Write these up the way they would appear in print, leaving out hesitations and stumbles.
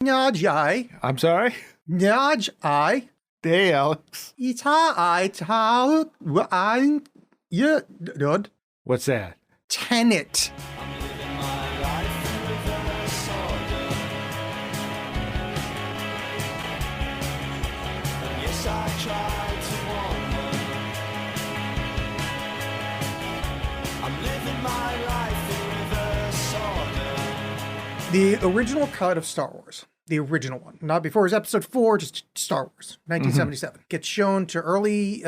Nyaj. I'm sorry? Nyaj I. Hey, Alex. Ita I tau I yeah dud. What's that? Tenet. The original cut of Star Wars, the original one, not before it was episode 4, just Star Wars, 1977, gets shown to early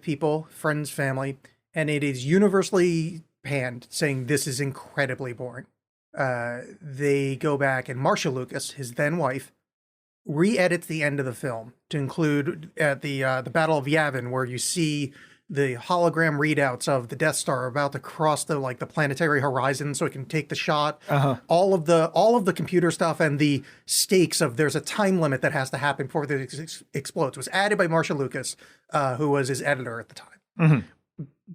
people, friends, family, and it is universally panned, saying this is incredibly boring. They go back and Marcia Lucas, his then wife, re-edits the end of the film to include at the Battle of Yavin, where you see the hologram readouts of the Death Star about to cross the planetary horizon, so it can take the shot. All of the computer stuff and the stakes of there's a time limit that has to happen before it explodes was added by Marcia Lucas, who was his editor at the time.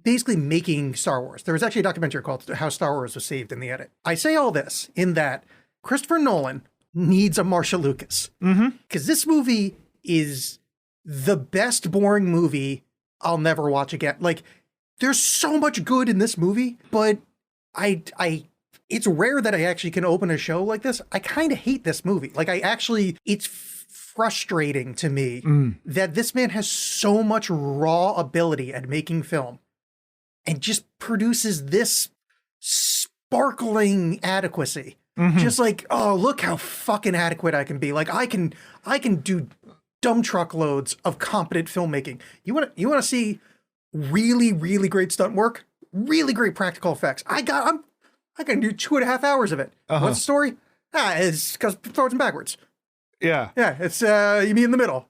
Basically making Star Wars. There was actually a documentary called How Star Wars Was Saved in the Edit. I say all this in that Christopher Nolan needs a Marcia Lucas. Because this movie is the best boring movie I'll never watch again. Like, there's so much good in this movie, but it's rare that I actually can open a show like this. I kind of hate this movie. Like, it's frustrating to me that this man has so much raw ability at making film and just produces this sparkling adequacy. Just like, oh, look how fucking adequate I can be. Like, I can do dumb truckloads of competent filmmaking. You want to see really, really great stunt work, really great practical effects. I can do 2.5 hours of it. What's the story? It's because forwards and backwards. Yeah. It's you mean in the middle.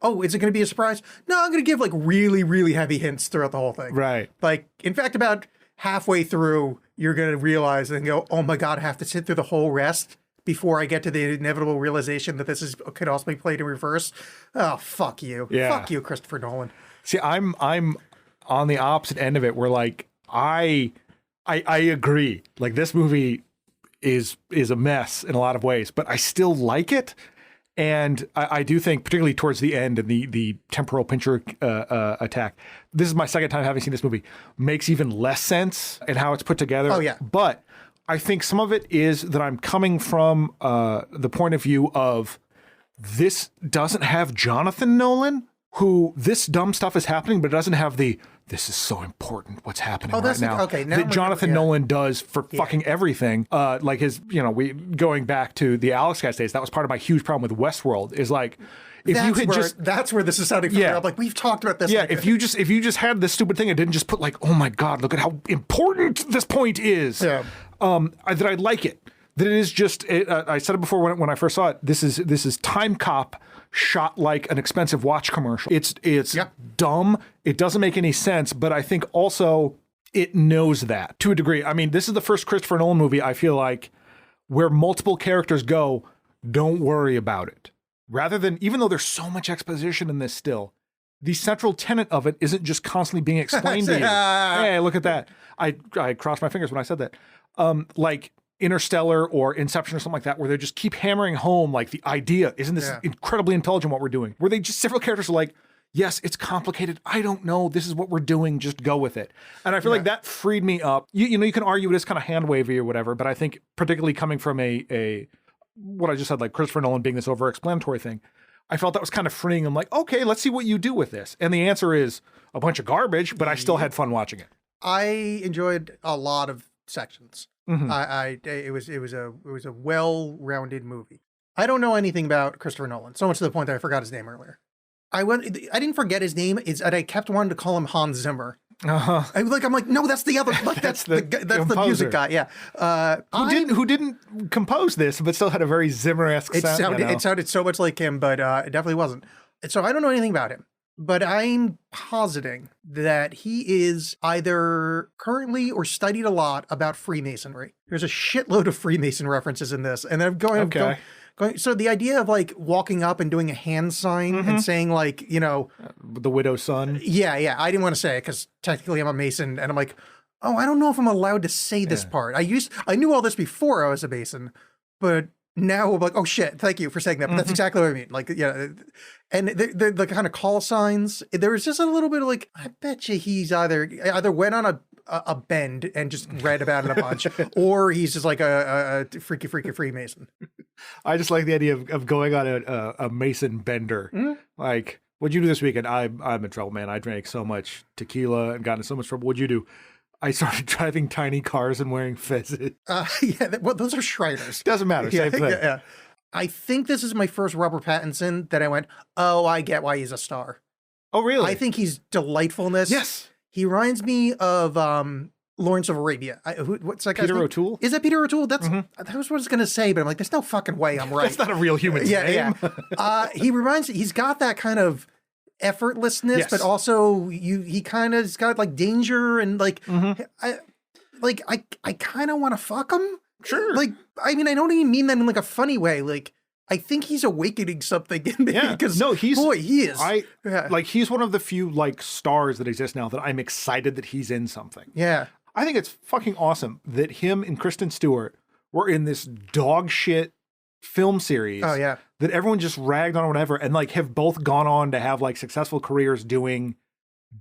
Oh, is it going to be a surprise? No, I'm going to give like really, really heavy hints throughout the whole thing. Right. Like, in fact, about halfway through, you're going to realize and go, oh my God, I have to sit through the whole rest before I get to the inevitable realization that this could also be played in reverse. Oh, fuck you. Yeah. Fuck you, Christopher Nolan. See, I'm on the opposite end of it where like I agree. Like, this movie is a mess in a lot of ways, but I still like it. And I do think, particularly towards the end and the temporal pincher attack, this is my second time having seen this movie, makes even less sense in how it's put together. Oh, yeah. But I think some of it is that I'm coming from the point of view of this doesn't have Jonathan Nolan, who this dumb stuff is happening, but it doesn't have this is so important what's happening right now. Okay, now that Jonathan Nolan does for fucking everything. Like his, going back to the Alex Guys days, that was part of my huge problem with Westworld is like, that's where this is sounding familiar. I'm like, we've talked about this. Yeah, if you just had this stupid thing and didn't just put like, oh my God, look at how important this point is. Yeah. That I like it. That it is just, I said it before when I first saw it, this is Time Cop shot like an expensive watch commercial. It's dumb. It doesn't make any sense, but I think also it knows that to a degree. I mean, this is the first Christopher Nolan movie, I feel like, where multiple characters go, don't worry about it. Rather than, even though there's so much exposition in this still, the central tenet of it isn't just constantly being explained to you. Hey, look at that. I crossed my fingers when I said that. Like Interstellar or Inception or something like that, where they just keep hammering home like the idea, isn't this incredibly intelligent what we're doing? Where they just, several characters are like, yes, it's complicated. I don't know. This is what we're doing. Just go with it. And I feel like that freed me up. You can argue it is kind of hand wavy or whatever, but I think particularly coming from a what I just said, like Christopher Nolan being this over-explanatory thing, I felt that was kind of freeing. I'm like, okay, let's see what you do with this. And the answer is a bunch of garbage, but I still had fun watching it. I enjoyed a lot of sections. It was a well-rounded movie. I don't know anything about Christopher Nolan, so much to the point that I forgot his name earlier. I didn't forget his name. It's that I kept wanting to call him Hans Zimmer. I'm like, no, that's the other. Like, that's the music guy. Yeah. Who didn't compose this, but still had a very Zimmer-esque sound. It sounded so much like him, but it definitely wasn't. So I don't know anything about him. But I'm positing that he is either currently or studied a lot about Freemasonry. There's a shitload of Freemason references in this. And I'm going, so the idea of like walking up and doing a hand sign and saying like, the widow's son. Yeah. I didn't want to say it because technically I'm a Mason. And I'm like, oh, I don't know if I'm allowed to say this part. I knew all this before I was a Mason, but now I'm like, oh shit, thank you for saying that. But that's exactly what I mean. Like, yeah. And the kind of call signs, there was just a little bit of like, I bet you he's either went on a bend and just read about it a bunch, or he's just like a freaky Freemason. I just like the idea of going on a Mason bender. Like, what'd you do this weekend? I'm in trouble, man. I drank so much tequila and got into so much trouble. What'd you do? I started driving tiny cars and wearing fezzes. Yeah, well, those are Shriners. Doesn't matter. Same thing. Yeah. I think this is my first Robert Pattinson that I went, oh, I get why he's a star. Oh, really? I think he's delightful in this. Yes. He reminds me of Lawrence of Arabia. What's that guy's Peter name? O'Toole? Is that Peter O'Toole? That was what I was going to say, but I'm like, there's no fucking way I'm right. That's not a real human name. Yeah. He's got that kind of effortlessness, but also he kind of's got like danger and like, I kind of want to fuck him. Sure. Like, I mean, I don't even mean that in like a funny way. Like, I think he's awakening something in me. Yeah. Because he is. Like, he's one of the few like stars that exist now that I'm excited that he's in something. Yeah. I think it's fucking awesome that him and Kristen Stewart were in this dog shit film series. Oh, yeah. That everyone just ragged on or whatever, and like have both gone on to have like successful careers doing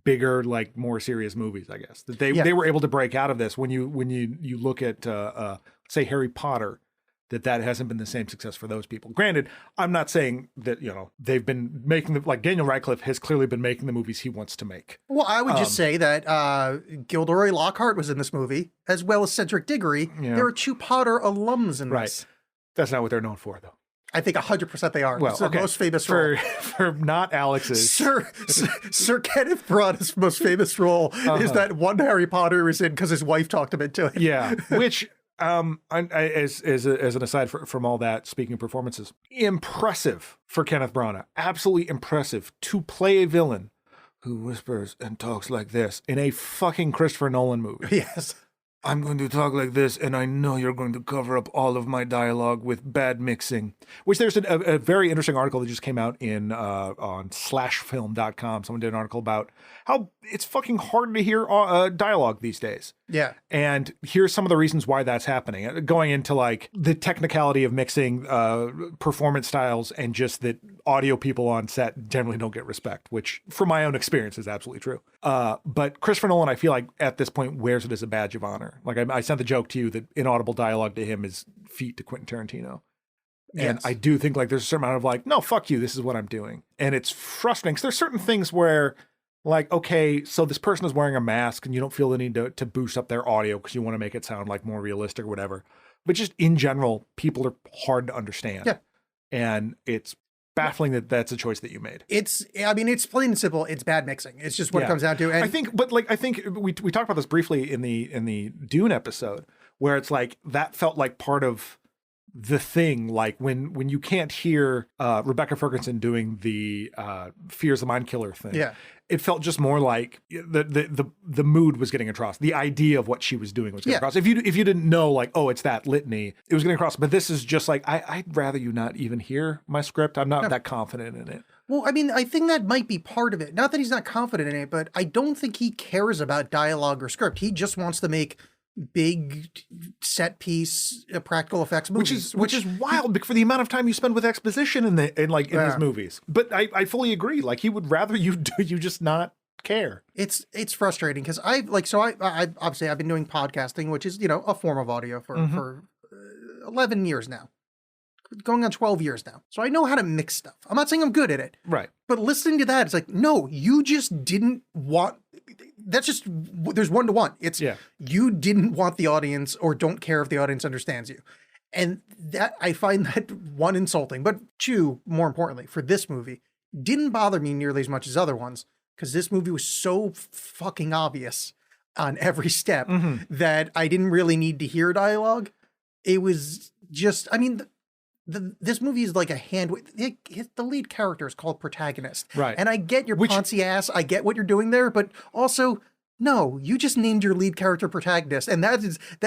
bigger, like more serious movies, I guess. That they were able to break out of this when you look at say Harry Potter, that hasn't been the same success for those people. Granted, I'm not saying that, they've been making like Daniel Radcliffe has clearly been making the movies he wants to make. Well, I would just say that Gilderoy Lockhart was in this movie, as well as Cedric Diggory. Yeah. There are 2 Potter alums in this. Right. That's not what they're known for, though. I think 100% they are. Well, it's the most famous role. For not Alex's. Sir Kenneth Branagh's most famous role is that one Harry Potter was in because his wife talked him into it. Yeah, which, as an aside from all that, speaking of performances, impressive for Kenneth Branagh. Absolutely impressive to play a villain who whispers and talks like this in a fucking Christopher Nolan movie. Yes. I'm going to talk like this, and I know you're going to cover up all of my dialogue with bad mixing. Which there's a very interesting article that just came out on slashfilm.com. Someone did an article about how it's fucking hard to hear dialogue these days. Yeah. And here's some of the reasons why that's happening. Going into like the technicality of mixing performance styles, and just that audio people on set generally don't get respect, which from my own experience is absolutely true. But Christopher Nolan, I feel like at this point wears it as a badge of honor. Like I sent the joke to you that inaudible dialogue to him is feat to Quentin Tarantino. And yes. I do think like there's a certain amount of like, no, fuck you, this is what I'm doing. And it's frustrating because there's certain things where like, okay, so this person is wearing a mask and you don't feel the need to boost up their audio because you want to make it sound like more realistic or whatever. But just in general, people are hard to understand. Yeah. And it's baffling that that's a choice that you made. It's plain and simple. It's bad mixing. It's just what it comes down to. And I think we talked about this briefly in the Dune episode, where it's like that felt like part of the thing. Like when you can't hear Rebecca Ferguson doing the Fear's the Mind Killer thing. Yeah. It felt just more like the mood was getting across. The idea of what she was doing was getting across. If you didn't know, like, oh, it's that litany, it was getting across. But this is just like, I'd rather you not even hear my script. I'm not that confident in it. Well, I mean, I think that might be part of it. Not that he's not confident in it, but I don't think he cares about dialogue or script. He just wants to make big set piece practical effects movies, which is wild for the amount of time you spend with exposition in his movies. But I fully agree. Like he would rather you just not care. It's frustrating because I obviously I've been doing podcasting, which is a form of audio for 11 years now, going on 12 years now. So I know how to mix stuff. I'm not saying I'm good at it, right? But listening to that, it's like, no, you just didn't want. That's just, there's 1-to-1. It's you didn't want the audience or don't care if the audience understands you. And that I find that 1, insulting, but 2, more importantly, for this movie, didn't bother me nearly as much as other ones because this movie was so fucking obvious on every step that I didn't really need to hear dialogue. It was just, I mean, this movie is like a the lead character is called protagonist. Right. And I get your poncy ass. I get what you're doing there, but also, no, you just named your lead character protagonist. And that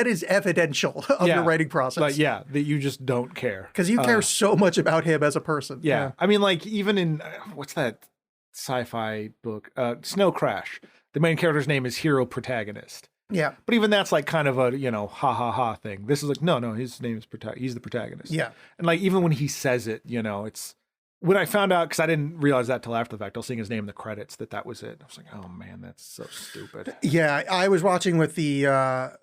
is evidential of your writing process. But that you just don't care. Because you care so much about him as a person. Yeah. I mean, like even in, what's that sci-fi book? Snow Crash. The main character's name is Hero Protagonist. Yeah. But even that's like kind of a, ha ha ha thing. This is like, no, his name is he's the protagonist. Yeah. And like, even when he says it, it's, when I found out, because I didn't realize that till after the fact, I was seeing his name in the credits, that was it. I was like, oh man, that's so stupid. Yeah. I was watching with the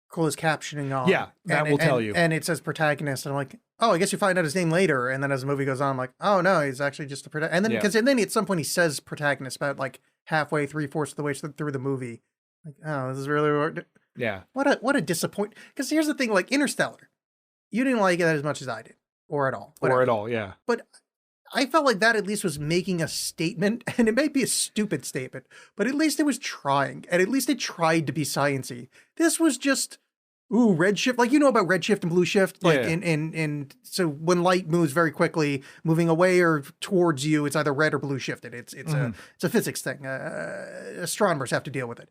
closed captioning on. Yeah, that will tell you. And it says protagonist. And I'm like, oh, I guess you find out his name later. And then as the movie goes on, I'm like, oh no, he's actually just a protagonist. And then at some point he says protagonist about like halfway, 3/4 of the way through the movie. Like, oh, this is really yeah. What a disappointment. Because here's the thing, like Interstellar, you didn't like it as much as I did, or at all. Or at all, yeah. But I felt like that at least was making a statement, and it might be a stupid statement, but at least it was trying, and at least it tried to be sciencey. This was just, redshift, like about redshift and blue shift, like in so when light moves very quickly, moving away or towards you, it's either red or blue shifted. It's a physics thing. Astronomers have to deal with it,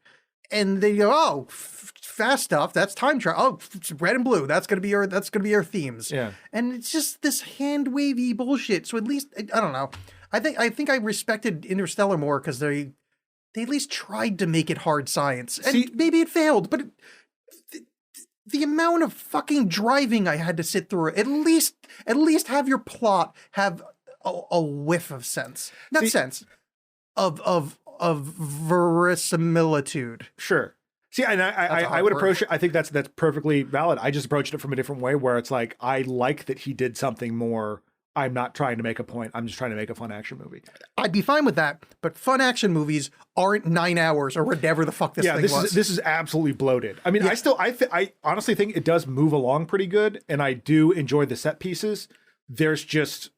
and they go, fast stuff, that's time travel. Oh, it's red and blue. That's gonna be our themes. Yeah. And it's just this hand wavy bullshit. So at least I don't know. I think I respected Interstellar more because they at least tried to make it hard science. And maybe it failed, but the amount of fucking driving I had to sit through, at least have your plot have a whiff of sense. Not sense. Of verisimilitude. Sure. See, and I would approach it. I think that's perfectly valid. I just approached it from a different way, where it's like, I like that he did something more. I'm not trying to make a point. I'm just trying to make a fun action movie. I'd be fine with that, but fun action movies aren't 9 hours or whatever the fuck this thing was. This is absolutely bloated. I mean, I honestly think it does move along pretty good, and I do enjoy the set pieces. There's just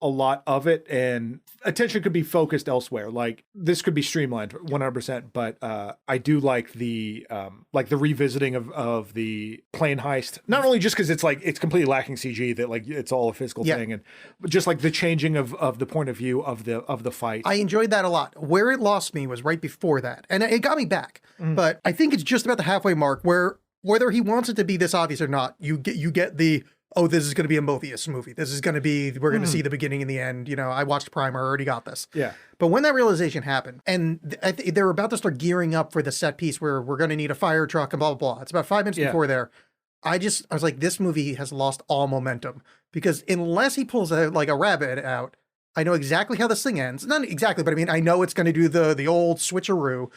a lot of it, and attention could be focused elsewhere. Like, this could be streamlined 100%, but I do like the revisiting of the plane heist. Not only just because it's completely lacking CG, that like it's all a physical thing, and just like the changing of the point of view of the fight. I enjoyed that a lot. Where it lost me was right before that, and it got me back. But I think it's just about the halfway mark where, whether he wants it to be this obvious or not, you get the, oh, this is going to be a Mobius movie. This is going to be, we're going to see the beginning and the end. I watched Primer, I already got this. Yeah. But when that realization happened, and they were about to start gearing up for the set piece where we're going to need a fire truck and blah, blah, blah. It's about 5 minutes before there. I was like, this movie has lost all momentum, because unless he pulls like a rabbit out, I know exactly how this thing ends. Not exactly, but I mean, I know it's going to do the old switcheroo.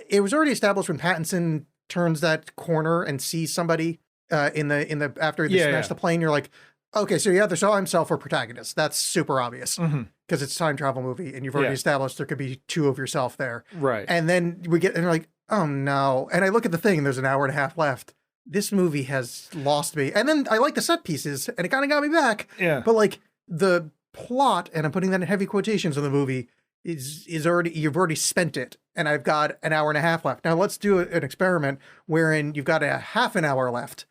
It was already established when Pattinson turns that corner and sees somebody in the after they smash the plane. You're like, okay, so you either saw himself or protagonist. That's super obvious because it's a time travel movie, and you've already established there could be two of yourself there. Right. And then we get, and you're like, oh no. And I look at the thing, and there's an hour and a half left. This movie has lost me. And then I like the set pieces, and it kind of got me back. Yeah. But like the plot, and I'm putting that in heavy quotations in the movie, is already, you've already spent it, and I've got an hour and a half left. Now let's do an experiment wherein you've got a half an hour left,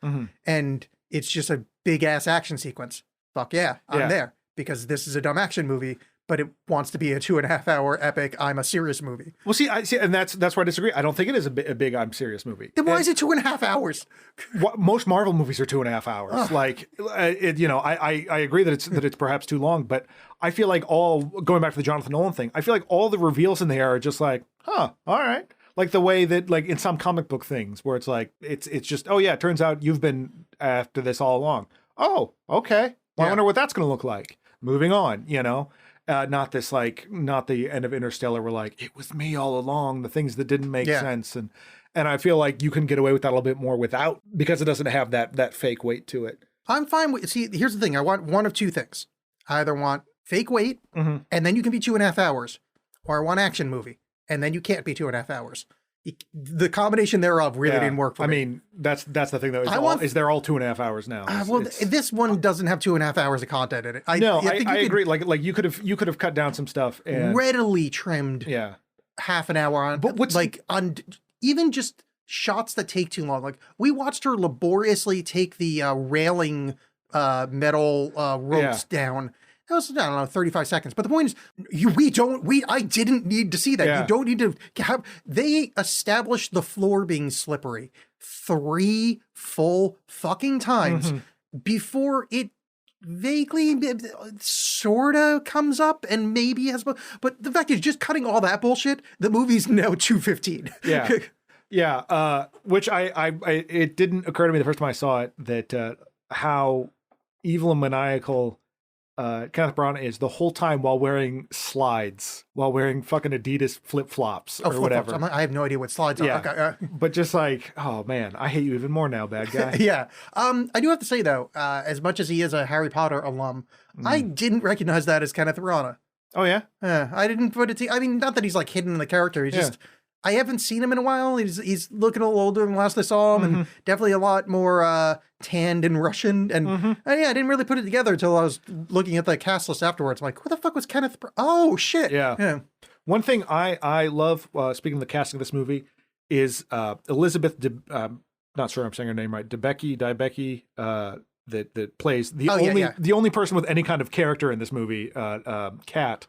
and it's just a big ass action sequence. Fuck yeah, I'm there, because this is a dumb action movie, but it wants to be a 2.5 hour epic I'm a serious movie. Well, see, and that's where I disagree. I don't think it is a big I'm serious movie. Then why is it 2.5 hours? Most Marvel movies are 2.5 hours. Ugh. Like, I agree that it's perhaps too long, but I feel like going back to the Jonathan Nolan thing, I feel like all the reveals in there are just like, huh, all right. Like the way that, like in some comic book things where it's like, it's just, oh yeah, it turns out you've been after this all along. Oh, okay. Well, I wonder what that's going to look like. Moving on, not the end of Interstellar where like, it was me all along, the things that didn't make sense. And I feel like you can get away with that a little bit more because it doesn't have that fake weight to it. I'm fine with, see, here's the thing. I want one of two things. I either want fake weight, and then you can be 2.5 hours, or I want action movie, and then you can't be 2.5 hours. The combination thereof really didn't work for me. I mean, that's the thing though. They're all 2.5 hours now. This one doesn't have 2.5 hours of content in it. I agree. Like you could have cut down some stuff and readily trimmed. Half an hour on. But on even just shots that take too long. Like we watched her laboriously take the railing metal ropes down. That was, I don't know, 35 seconds. But the point is, I didn't need to see that. You don't need to have, they established the floor being slippery 3 full fucking times before it vaguely sort of comes up and maybe has, but the fact is, just cutting all that bullshit, the movie's now 2:15. Yeah. Which I it didn't occur to me the first time I saw it that how evil and maniacal Kenneth Branagh is the whole time while wearing slides, while wearing fucking Adidas flip-flops or whatever. I have no idea what slides are. Okay, but just like, oh man, I hate you even more now, bad guy. Yeah. I do have to say though, as much as he is a Harry Potter alum, I didn't recognize that as Kenneth Branagh. Oh yeah? I didn't put it I mean, not that he's like hidden in the character. He's just, I haven't seen him in a while. He's looking a little older than last I saw him, and definitely a lot more tanned and Russian. And I didn't really put it together until I was looking at the cast list afterwards. I'm like, who the fuck was Kenneth? Oh shit! Yeah. One thing I love, speaking of the casting of this movie, is Elizabeth. Not sure I'm saying her name right. Debicki. That plays the only person with any kind of character in this movie, Kat,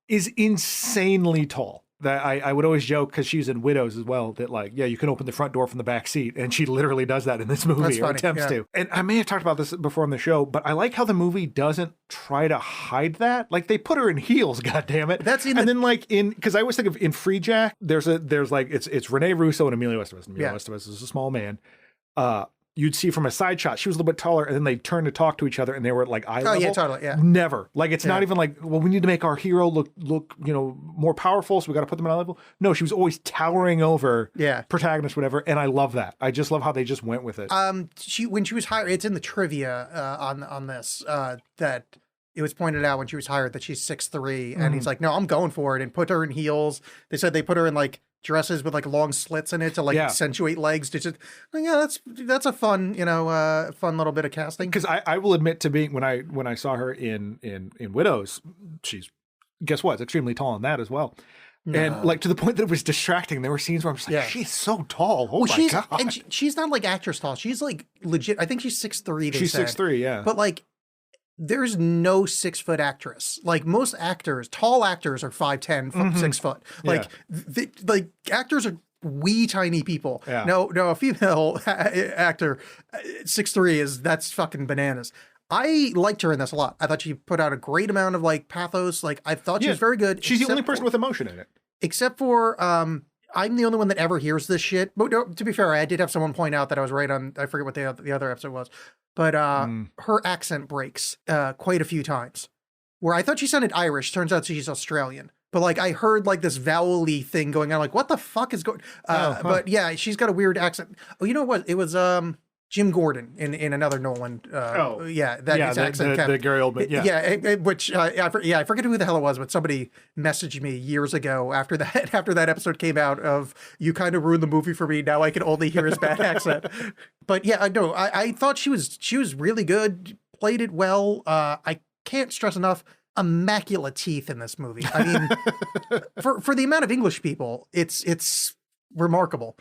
is insanely tall. That I would always joke because she's in Widows as well. That like, you can open the front door from the back seat, and she literally does that in this movie, or attempts to. And I may have talked about this before on the show, but I like how the movie doesn't try to hide that. Like they put her in heels, goddammit. Then like because I always think of in Free Jack, there's like it's Rene Russo and Emilio Estevez. Emilio Estevez is a small man. You'd see from a side shot, she was a little bit taller, and then they turned to talk to each other, and they were at like eye level. Oh yeah, totally. Yeah, never. Like it's not even like, well, we need to make our hero look more powerful, so we got to put them at eye level. No, she was always towering over protagonist, whatever. And I love that. I just love how they just went with it. When she was hired, it's in the trivia on this that it was pointed out when she was hired that she's 6'3", and he's like, no, I'm going for it, and put her in heels. They said they put her in like dresses with like long slits in it to like accentuate legs. To just, that's a fun, fun little bit of casting. Because I will admit to being when I saw her in Widows, she's guess what? It's extremely tall in that as well. No. And like to the point that it was distracting. There were scenes where I'm just like, she's so tall. Oh my God. And she's not like actress tall. She's like legit. I think she's 6'3". She's 6'3", yeah. But like, there's no 6-foot actress. Like most actors, tall actors are 5'10", 6 foot. Like, like actors are wee tiny people. Yeah. No, a female actor, 6'3" that's fucking bananas. I liked her in this a lot. I thought she put out a great amount of like pathos. Like I thought she was very good. She's the only person with emotion in it. Except for, I'm the only one that ever hears this shit. But no, to be fair, I did have someone point out that I was right on, I forget what the other episode was. But her accent breaks quite a few times. Where I thought she sounded Irish, turns out she's Australian. But like I heard like this vowel-y thing going on, like what the fuck is going? But yeah, she's got a weird accent. Oh, you know what? It was Jim Gordon in another Nolan. The Gary Oldman. Which I forget who the hell it was, but somebody messaged me years ago after that episode came out of you kind of ruined the movie for me. Now I can only hear his bad accent. But yeah, no, I thought she was really good, played it well. I can't stress enough, immaculate teeth in this movie. I mean, for the amount of English people, it's remarkable.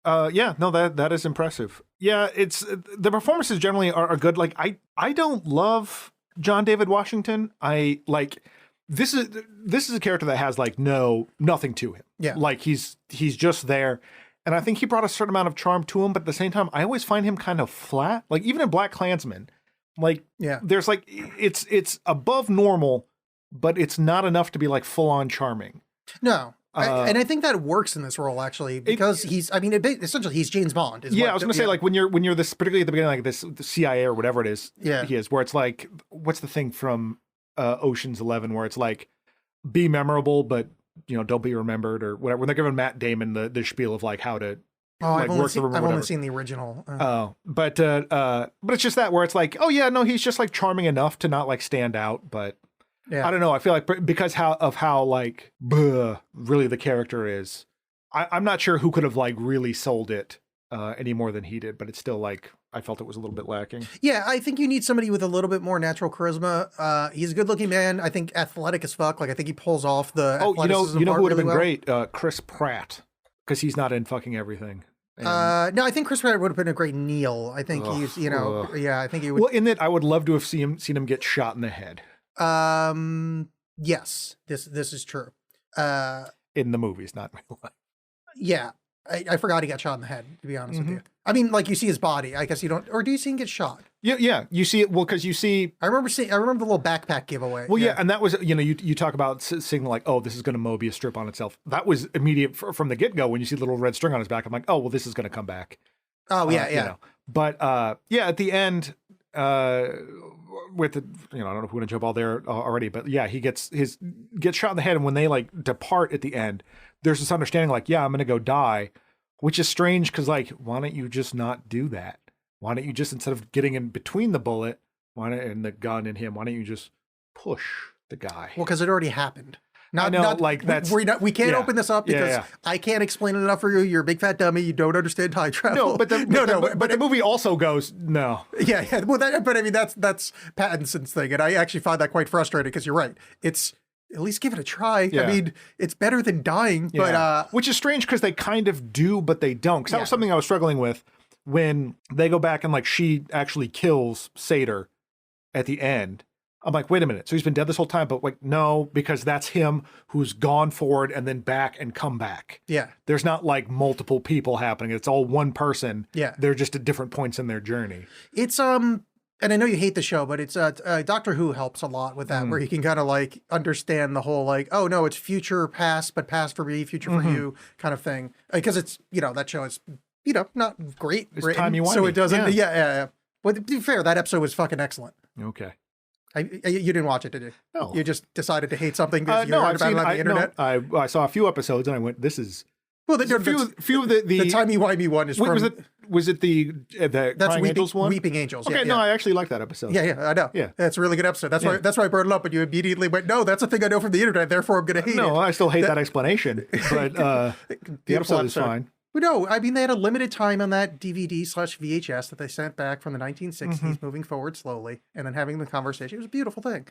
That is impressive. Yeah, it's the performances generally are good. Like I don't love John David Washington. I like this is a character that has like nothing to him. Yeah, like he's just there, and I think he brought a certain amount of charm to him. But at the same time, I always find him kind of flat. Like even in Black Klansman, like there's like it's above normal, but it's not enough to be like full on charming. No. And I think that works in this role actually because essentially he's James Bond. I was gonna say like when you're this particularly at the beginning like this the CIA or whatever it is he is where it's like what's the thing from Ocean's 11 where it's like be memorable but don't be remembered or whatever when they're giving Matt Damon the spiel of like how to I've only seen the original. But it's just that where it's like he's just like charming enough to not like stand out but. Yeah. I don't know. I feel like because of how like really the character is, I'm not sure who could have like really sold it any more than he did. But it's still like I felt it was a little bit lacking. Yeah, I think you need somebody with a little bit more natural charisma. He's a good-looking man. I think athletic as fuck. Like I think he pulls off the. You know who would have been great? Chris Pratt, because he's not in fucking everything. And... no, I think Chris Pratt would have been a great Neil. I think he's I think he would. Well, in that I would love to have seen him get shot in the head. Yes, this is true. In the movies, not in real life. Yeah. I forgot he got shot in the head, to be honest with you. I mean, like you see his body. I guess you don't, or do you see him get shot? Yeah. You see it, well, because you see... I remember the little backpack giveaway. Well, yeah, and that was, you talk about seeing like, oh, this is going to Mobius strip on itself. That was immediate from the get-go when you see the little red string on his back. I'm like, oh, well, this is going to come back. Oh, yeah. But, at the end, with the, I don't know if we're going to jump all there already, but yeah, he gets shot in the head, and when they like depart at the end, there's this understanding like, yeah, I'm going to go die, which is strange because like, why don't you just not do that? Why don't you just, instead of getting in between the bullet and the gun and him, why don't you just push the guy? Well, because it already happened. We can't open this up because I can't explain it enough for you. You're a big fat dummy. You don't understand time travel. No, but the movie also goes no. Yeah. Well, but I mean that's Pattinson's thing, and I actually find that quite frustrating because you're right. It's at least give it a try. Yeah. I mean, it's better than dying. But which is strange because they kind of do, but they don't. Because that was something I was struggling with. When they go back and like she actually kills Sater at the end, I'm like, wait a minute. So he's been dead this whole time, but like, no, because that's him who's gone forward and then back and come back. Yeah. There's not like multiple people happening. It's all one person. Yeah. They're just at different points in their journey. It's, and I know you hate the show, but it's, Doctor Who helps a lot with that, where you can kind of like understand the whole like, oh no, it's future past, but past for me, future for you kind of thing. Because it's, that show is, not great. It's timey-wimey. So it doesn't. Yeah. Well, to be fair, that episode was fucking excellent. Okay. You didn't watch it, did you? No. You just decided to hate something because you heard about it on the internet? No, I saw a few episodes and I went, this is... Well, few of the timey-wimey one is from... Was it the Crying Angels one? Weeping Angels. Okay, no, I actually like that episode. Yeah, I know. Yeah. That's a really good episode. That's why I brought it up, but you immediately went, no, that's a thing I know from the internet, therefore I'm going to hate it. No, I still hate that explanation, but the episode is fine. But no, I mean, they had a limited time on that DVD/VHS that they sent back from the 1960s, moving forward slowly, and then having the conversation. It was a beautiful thing.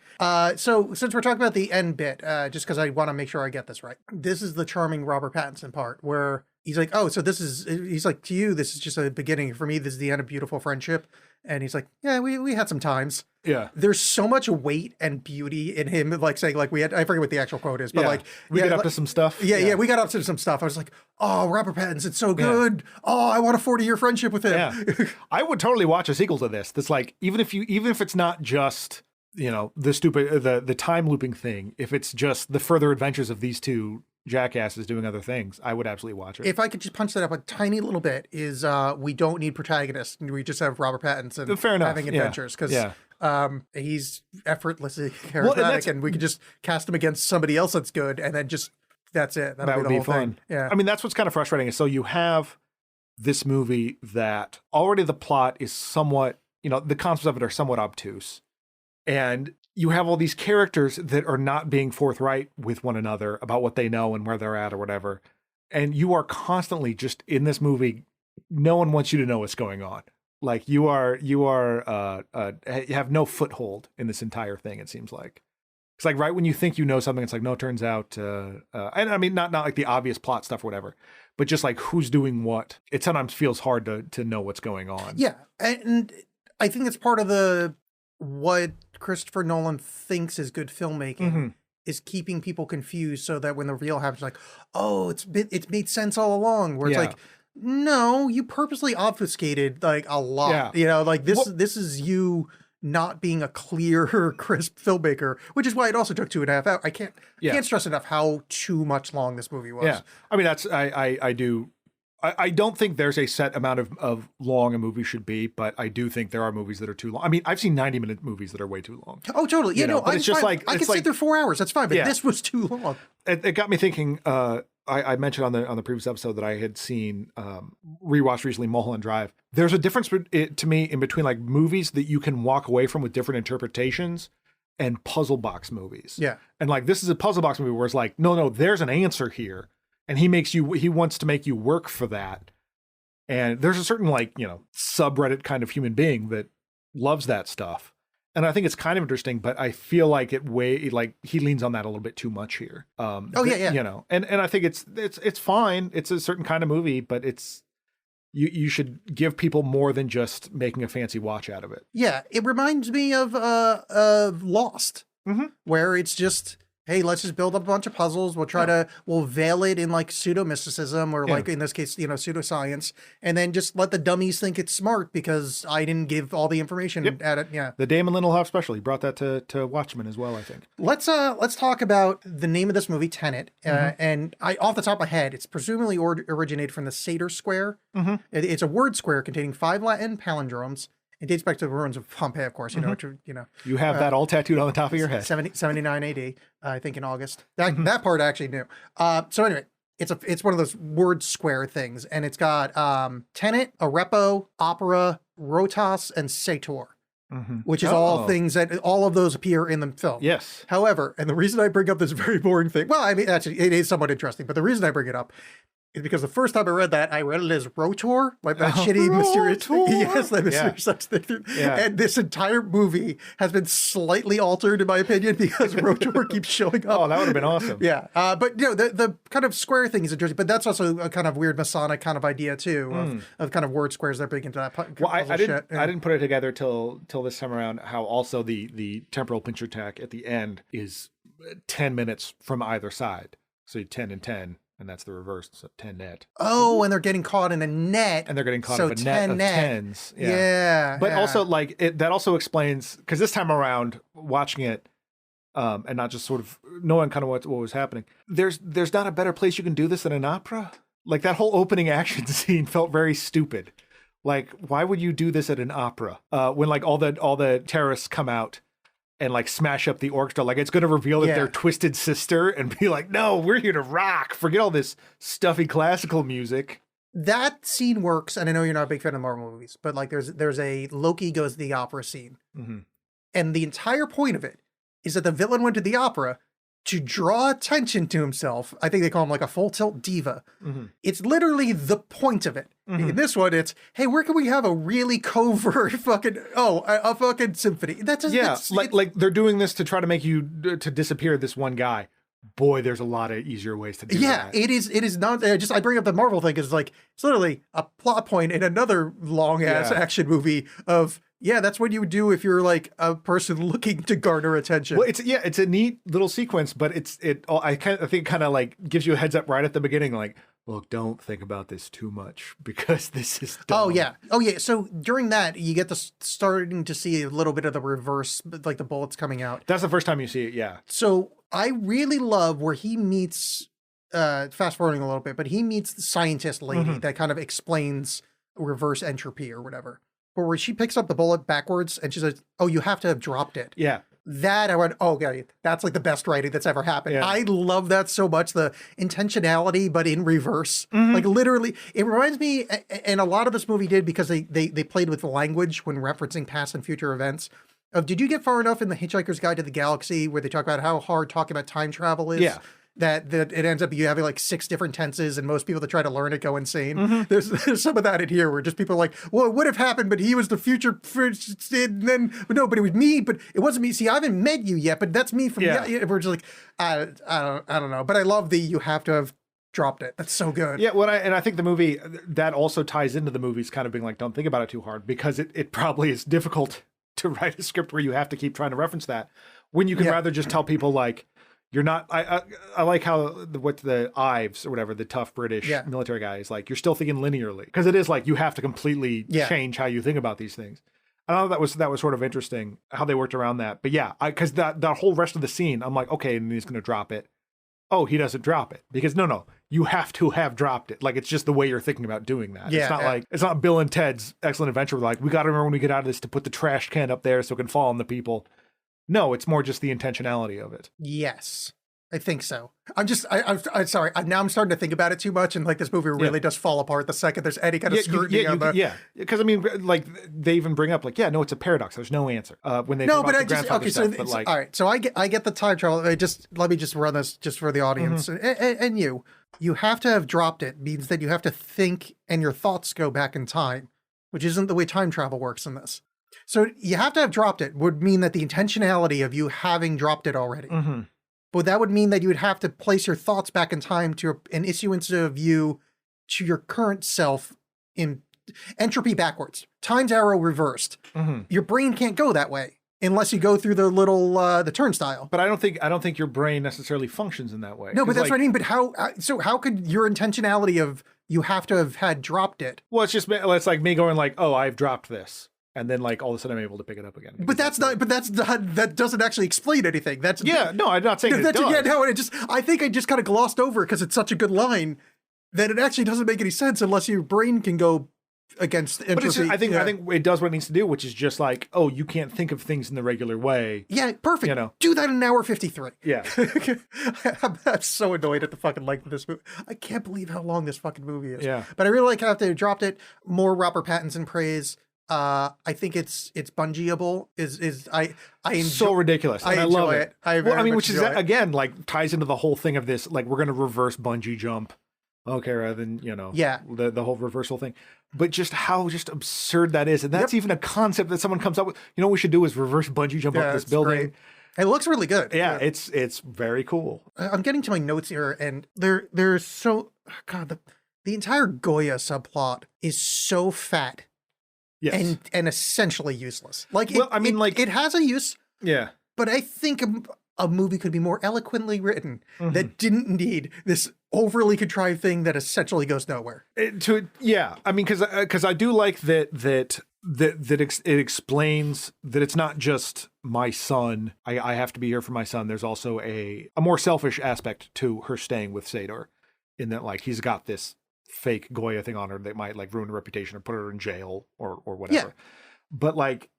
So since we're talking about the end bit, just because I want to make sure I get this right, this is the charming Robert Pattinson part where he's like, oh, so he's like, to you, this is just a beginning. For me, this is the end of beautiful friendship. And he's like, yeah, we had some times. Yeah. There's so much weight and beauty in him, like saying like I forget what the actual quote is, but like we got up to some stuff. Yeah, we got up to some stuff. I was like, oh, Robert Pattinson's so good. Yeah. Oh, I want a 40-year friendship with him. Yeah. I would totally watch a sequel to this. That's like, even if it's not just, the time looping thing, if it's just the further adventures of these two jackasses doing other things, I would absolutely watch it. If I could just punch that up a tiny little bit, is we don't need protagonists. We just have Robert Pattinson having adventures because he's effortlessly charismatic, and we could just cast him against somebody else that's good, and then just that's it. That would be the whole fun. Thing. Yeah, I mean that's what's kind of frustrating is so you have this movie that already the plot is somewhat, the concepts of it are somewhat obtuse, and you have all these characters that are not being forthright with one another about what they know and where they're at or whatever. And you are constantly just in this movie. No one wants you to know what's going on. Like you have no foothold in this entire thing. It seems like it's like right when you think you know something, it's like, no, it turns out, and I mean, not like the obvious plot stuff or whatever, but just like who's doing what. It sometimes feels hard to know what's going on. Yeah. And I think it's part of what Christopher Nolan thinks is good filmmaking is keeping people confused so that when the reveal happens, like, oh, it's made sense all along. Where it's like, no, you purposely obfuscated like a lot. Yeah. Like this is you not being a clear, crisp filmmaker, which is why it also took 2.5 hours. I can't stress enough how too much long this movie was. Yeah, I mean I don't think there's a set amount of long a movie should be, but I do think there are movies that are too long. I mean, I've seen 90-minute movies that are way too long. Oh, totally. Yeah, no, it's just like I can sit there 4 hours. That's fine, but this was too long. It got me thinking. I mentioned on the previous episode that I had seen rewatched recently Mulholland Drive. There's a difference to me in between like movies that you can walk away from with different interpretations and puzzle box movies. Yeah, and like this is a puzzle box movie where it's like, no, there's an answer here. And he wants to make you work for that. And there's a certain subreddit kind of human being that loves that stuff. And I think it's kind of interesting, but I feel like he leans on that a little bit too much here. And I think it's fine. It's a certain kind of movie, but you should give people more than just making a fancy watch out of it. Yeah. It reminds me of Lost, where it's just, hey, let's just build up a bunch of puzzles. We'll veil it in like pseudo mysticism or like in this case, pseudoscience, and then just let the dummies think it's smart because I didn't give all the information at it. Yeah. The Damon Lindelof special, he brought that to Watchmen as well, I think. Let's talk about the name of this movie, Tenet. And off the top of my head, it's presumably originated from the Sator Square. It's a word square containing 5 Latin palindromes. It dates back to the ruins of Pompeii, of course. You have that all tattooed on the top of your head. 79 AD, I think in August. That part I actually knew. So anyway, it's one of those word square things, and it's got Tenet, Arepo, Opera, Rotas, and Sator. Which is all things that all of those appear in the film. Yes. However, and the reason I bring up this very boring thing, well, I mean, actually, it is somewhat interesting, but the reason I bring it up is because the first time I read it as Rotor, like that shitty, mysterious thing. Yes, that mysterious such thing. Yeah. And this entire movie has been slightly altered, in my opinion, because Rotor keeps showing up. Oh, that would have been awesome. Yeah. But, the kind of square thing is interesting, but that's also a kind of weird Masonic kind of idea, too, of kind of word squares that are big into that well, I didn't put it together till this time around, how also the temporal pinch attack at the end is 10 minutes from either side. So 10 and 10. And that's the reverse, so TENET. Oh, and they're getting caught in a net. And they're getting caught in a net of tens. Yeah. But also, like, that also explains, because this time around, watching it, and not just sort of knowing kind of what was happening, there's not a better place you can do this than an opera. Like, that whole opening action scene felt very stupid. Like, why would you do this at an opera? When, like, all the terrorists come out and like smash up the orchestra, like it's going to reveal that they're Twisted Sister and be like, no, we're here to rock. Forget all this stuffy classical music. That scene works, and I know you're not a big fan of Marvel movies, but like there's a Loki goes to the opera scene, and the entire point of it is that the villain went to the opera to draw attention to himself. I think they call him like a full tilt diva. It's literally the point of it. In this one, it's, hey, where can we have a really covert a fucking symphony? That's like they're doing this to try to make you to disappear this one guy. Boy, there's a lot of easier ways to do that. It is not I bring up the Marvel thing because like it's literally a plot point in another long ass action movie of that's what you would do if you're like a person looking to garner attention. Well, it's a neat little sequence, but I think it kind of like gives you a heads up right at the beginning, like, look, don't think about this too much because this is dumb. Oh yeah. So during that, you get starting to see a little bit of the reverse, like the bullets coming out. That's the first time you see it. Yeah. So I really love where he meets. Fast forwarding a little bit, but he meets the scientist lady that kind of explains reverse entropy or whatever. But where she picks up the bullet backwards and she says, "Oh, you have to have dropped it." Yeah. That I went, oh, God, that's like the best writing that's ever happened. Yeah. I love that so much. The intentionality, but in reverse. Like literally, it reminds me, and a lot of this movie did because they played with the language when referencing past and future events. Did you get far enough in The Hitchhiker's Guide to the Galaxy where they talk about how hard talking about time travel is? Yeah. That it ends up you having like 6 different tenses, and most people that try to learn it go insane. There's some of that in here where just people are like, well, it would have happened, but he was the future, and then no, but it was me, but it wasn't me. See, I haven't met you yet, but that's me from we're just like, I don't know, but I love you have to have dropped it. That's so good. Yeah, I think the movie that also ties into the movies kind of being like, don't think about it too hard, because it probably is difficult to write a script where you have to keep trying to reference that when you can rather just tell people like, you're not. I like how the Ives or whatever, the tough British military guy is like. You're still thinking linearly because it is like you have to completely change how you think about these things. I thought that was sort of interesting how they worked around that. But yeah, because that whole rest of the scene, I'm like, okay, and he's going to drop it. Oh, he doesn't drop it because no, you have to have dropped it. Like it's just the way you're thinking about doing that. Yeah, it's not like it's not Bill and Ted's Excellent Adventure. We're like, we got to remember when we get out of this to put the trash can up there so it can fall on the people. No, it's more just the intentionality of it. Yes, I think so. I'm sorry. Now I'm starting to think about it too much, and like this movie really does fall apart the second there's any kind of scrutiny on the. Yeah, because I mean, like they even bring up like, no, it's a paradox. There's no answer when they. No, but I just okay. Stuff, so like, all right. So I get the time travel. Let me just run this just for the audience and you have to have dropped it means that you have to think and your thoughts go back in time, which isn't the way time travel works in this. So you have to have dropped it would mean that the intentionality of you having dropped it already. But that would mean that you would have to place your thoughts back in time to an issuance of you to your current self in entropy backwards. Time's arrow reversed. Your brain can't go that way. unless you go through the little the turnstile. But I don't think your brain necessarily functions in that way. No, but that's what I mean. But how could your intentionality of you have to have had dropped it? Well, it's like me going like, oh, I've dropped this. And then like all of a sudden I'm able to pick it up again. But that doesn't actually explain anything. No, I'm not saying it does. Yeah, no, I think I just kind of glossed over because it's such a good line that it actually doesn't make any sense unless your brain can go against entropy. But I think it does what it needs to do, which is just like, oh, you can't think of things in the regular way. Yeah, perfect. Do that in an hour 53. Yeah. I'm so annoyed at the fucking length of this movie. I can't believe how long this fucking movie is. Yeah. But I really like how they dropped it. More Robert Pattinson praise. I think it's bungeeable. I enjoy, so ridiculous. And I enjoy love it. Which is again like ties into the whole thing of this. Like we're gonna reverse bungee jump. Okay, rather than the whole reversal thing, but just how absurd that is, and that's even a concept that someone comes up with. You know what we should do is reverse bungee jump up this building. Great. It looks really good. Yeah, it's very cool. I'm getting to my notes here, and there's so the entire Goya subplot is so fat. Yes. And essentially useless. It has a use. Yeah. But I think a movie could be more eloquently written that didn't need this overly contrived thing that essentially goes nowhere. Because I do like that it explains that it's not just my son. I have to be here for my son. There's also a more selfish aspect to her staying with Sador, in that like he's got this fake Goya thing on her that might like ruin her reputation or put her in jail or whatever. Yeah. But like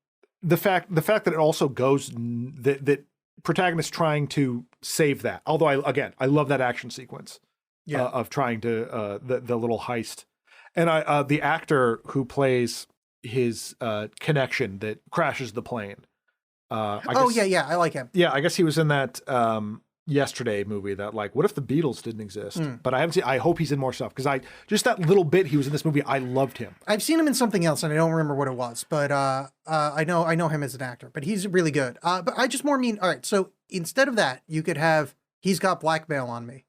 the fact that it also goes that protagonist trying to save that. Although I love that action sequence of trying to the little heist. And the actor who plays his connection that crashes the plane. I like him. Yeah, I guess he was in that Yesterday movie that like, what if the Beatles didn't exist? But I haven't seen. I hope he's in more stuff because just that little bit he was in this movie, I loved him. I've seen him in something else and I don't remember what it was, but I know him as an actor, but he's really good. But I just more mean, all right, so instead of that, you could have He's Got Blackmail on Me.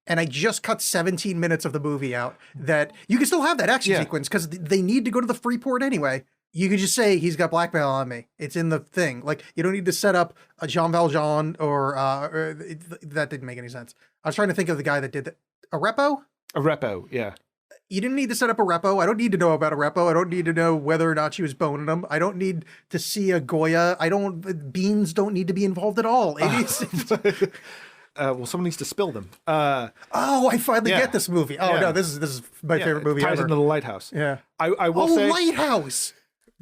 And I just cut 17 minutes of the movie out that you can still have that action sequence because they need to go to the Freeport anyway. You could just say He's Got Blackmail on Me. It's in the thing. Like, you don't need to set up a Jean Valjean or that didn't make any sense. I was trying to think of the guy that did that. A Repo? A Repo, yeah. You didn't need to set up a Repo. I don't need to know about a Repo. I don't need to know whether or not she was boning him. I don't need to see a Goya. Beans don't need to be involved at all. Well, someone needs to spill them. I finally get this movie. No, this is my favorite movie ever. Ties into The Lighthouse. Yeah. I will say. Lighthouse!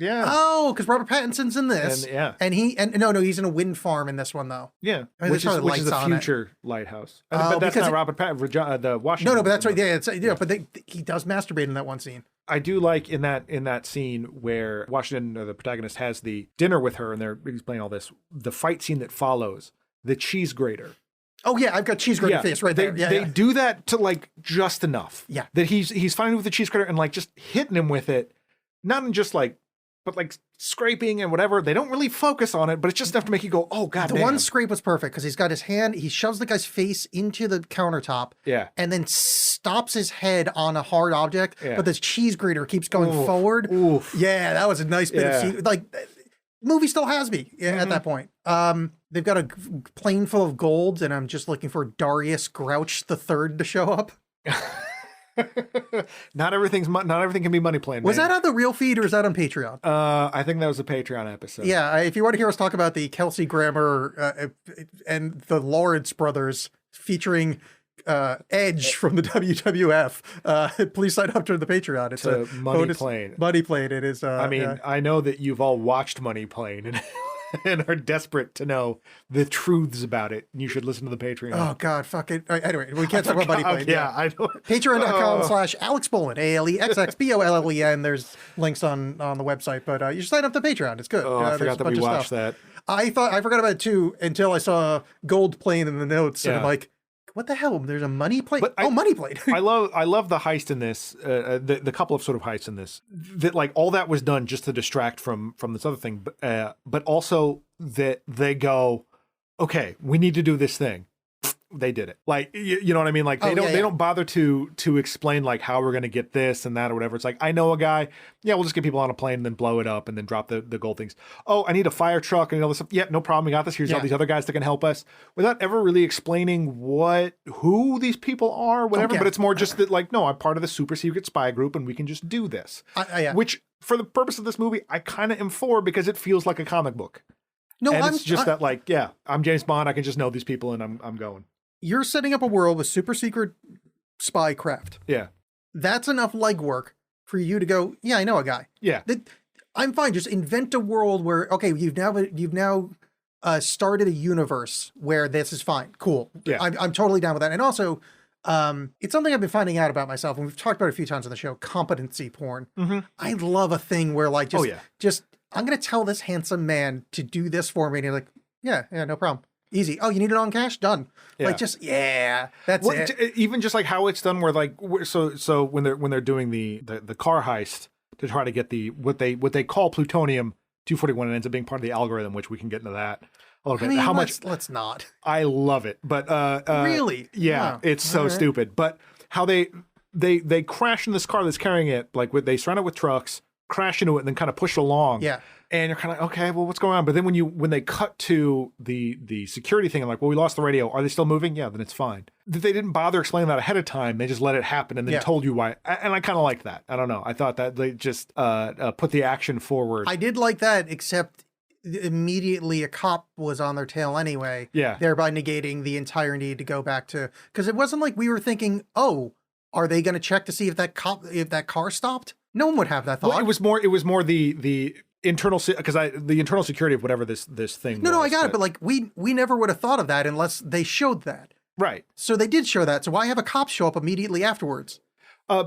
Yeah. Oh, because Robert Pattinson's in this. And he's in a wind farm in this one though. Yeah. Which is a future lighthouse. But that's not Robert Pattinson, the Washington. No, but that's right. Yeah, but he does masturbate in that one scene. I do like in that scene where Washington, the protagonist, has the dinner with her and he's playing all this. The fight scene that follows, the cheese grater. Oh yeah, I've got cheese grater face right there. They do that to like just enough. Yeah. That he's finding with the cheese grater and like just hitting him with it, not in just like, but like scraping and whatever. They don't really focus on it, but it's just enough to make you go, oh god. The one scrape was perfect because he's got his hand, he shoves the guy's face into the countertop. Yeah. And then stops his head on a hard object, but this cheese grater keeps going forward. Oof. Yeah, that was a nice bit of scene. Like, movie still has me at that point. They've got a plane full of gold, and I'm just looking for Darius Grouch III to show up. Not everything can be money plane. Was that on the real feed or is that on Patreon? I think that was a Patreon episode. Yeah, if you want to hear us talk about the Kelsey Grammer and the Lawrence brothers featuring Edge from the WWF, please sign up to the Patreon. It's a Money Plane. Money Plane. It is. I know that you've all watched Money Plane and are desperate to know the truths about it. You should listen to the Patreon. Oh God, fuck it. Anyway, we can't talk about Money Plane. Yeah, I know. Patreon.com/AlexBollen, ALEXXBOLLEN. There's links on the website, but you should sign up to Patreon. It's good. Oh, I forgot that we watched that. I forgot about it too until I saw Gold Plane in the notes, and I'm like, what the hell? There's a money plane? Money plane. I love the heist in this, the couple of sort of heists in this, that like all that was done just to distract from this other thing. But also that they go, okay, we need to do this thing. they did it. Like, you know what I mean? Like, they don't bother to explain like how we're going to get this and that or whatever. It's like, I know a guy. Yeah, we'll just get people on a plane and then blow it up and then drop the gold things. Oh, I need a fire truck and all this stuff. Yeah, no problem. We got this. Here's all these other guys that can help us, without ever really explaining who these people are, whatever. But it's more just that, like, no, I'm part of the super secret spy group and we can just do this. Which, for the purpose of this movie, I kind of am for, because it feels like a comic book. No, and it's just that, like, yeah, I'm James Bond. I can just know these people, and I'm going. You're setting up a world with super secret spy craft. Yeah, that's enough legwork for you to go. Yeah, I know a guy. Yeah, I'm fine. Just invent a world where, okay, you've now started a universe where this is fine. Cool. Yeah, I'm totally down with that. And also, it's something I've been finding out about myself, and we've talked about it a few times on the show. Competency porn. Mm-hmm. I love a thing where, like, just. I'm going to tell this handsome man to do this for me. And you're like, yeah, no problem. Easy. Oh, you need it on cash? Done. Yeah. Like, just, that's it. Even just like how it's done, where like, so when they're doing the car heist to try to get what they call plutonium 241, and ends up being part of the algorithm, which we can get into that a little bit. How much? Let's not. I love it. But, really? Yeah, wow. It's so stupid. But how they crash in this car that's carrying it, like they surround it with trucks, crash into it, and then kind of push it along. Yeah. And you're kind of like, okay, well, what's going on? But then when they cut to the security thing, I'm like, well, we lost the radio. Are they still moving? Yeah, then it's fine. That they didn't bother explaining that ahead of time. They just let it happen and then told you why. And I kind of liked that. I don't know. I thought that they just put the action forward. I did like that, except immediately a cop was on their tail anyway. Yeah. Thereby negating the entire need to go back to, because it wasn't like we were thinking, oh, are they going to check to see if that car stopped? No one would have that thought. Well, it was more the internal, because the internal security of whatever this thing. No, I got it. But like we never would have thought of that unless they showed that. Right. So they did show that. So why have a cop show up immediately afterwards?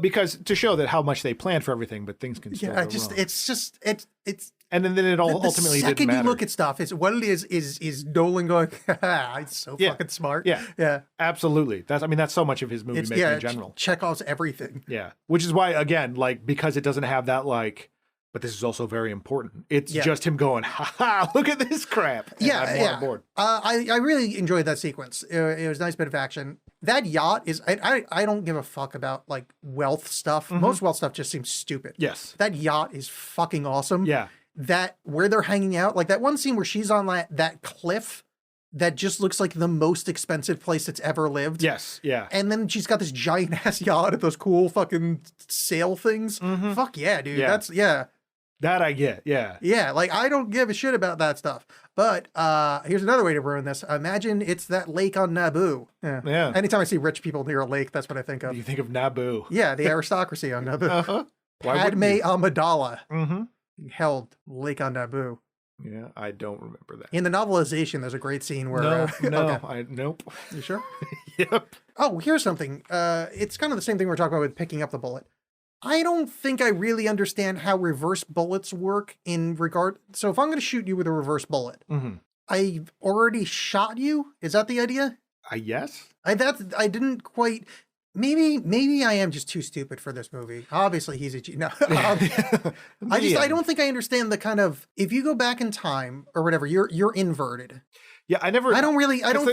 Because to show that how much they planned for everything, but things can still go wrong. It's. And then it all ultimately didn't matter. The second you look at stuff, what it is Nolan going, it's so fucking smart. Yeah. Absolutely. That's so much of his movie making in general. Chekhov's everything. Yeah. Which is why, again, like, because it doesn't have that, like, but this is also very important. It's just him going, look at this crap. And I'm on board. I really enjoyed that sequence. It was a nice bit of action. That yacht is, I don't give a fuck about like wealth stuff. Mm-hmm. Most wealth stuff just seems stupid. Yes. That yacht is fucking awesome. Yeah. That where they're hanging out, like that one scene where she's on that cliff that just looks like the most expensive place that's ever lived. Yes, yeah. And then she's got this giant ass yacht at those cool fucking sail things. Mm-hmm. Fuck yeah, dude. Yeah. That I get, yeah. Yeah, like I don't give a shit about that stuff. But here's another way to ruin this. Imagine it's that lake on Naboo. Yeah. Anytime I see rich people near a lake, that's what I think of. You think of Naboo. Yeah, the aristocracy on Naboo. Uh-huh. Padme Amidala. Mm-hmm. Held Lake on Naboo. Yeah, I don't remember that. In the novelization, there's a great scene where... Nope. You sure? Yep. Oh, here's something. It's kind of the same thing we're talking about with picking up the bullet. I don't think I really understand how reverse bullets work in regard... So if I'm going to shoot you with a reverse bullet, I've already shot you? Is that the idea? Yes. I didn't quite... Maybe I am just too stupid for this movie. Obviously, he's a no. I don't think I understand the kind of, if you go back in time or whatever, you're inverted. Yeah, I don't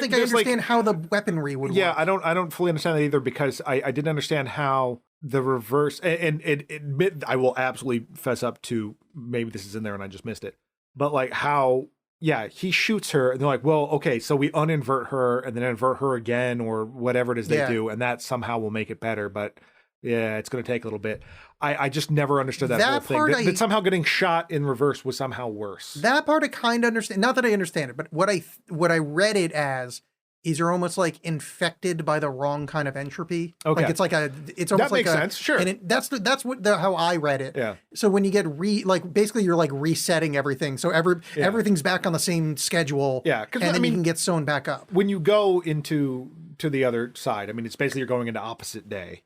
think I understand how the weaponry would work. Yeah, I don't fully understand that either, because I didn't understand how the reverse, and admit, I will absolutely fess up to, maybe this is in there and I just missed it, but like how, yeah, he shoots her and they're like, well, okay, so we uninvert her and then invert her again or whatever it is they do, and that somehow will make it better. But yeah, it's going to take a little bit. I just never understood that whole thing. That somehow getting shot in reverse was somehow worse. That part I kind of understand. Not that I understand it, but what I read it as is you're almost like infected by the wrong kind of entropy. Okay. Like it's almost that makes sense. Sure. And that's how I read it. Yeah. So when you get basically you're like resetting everything. So everything's back on the same schedule. Yeah. And then you can get sewn back up. When you go to the other side, I mean, it's basically you're going into opposite day.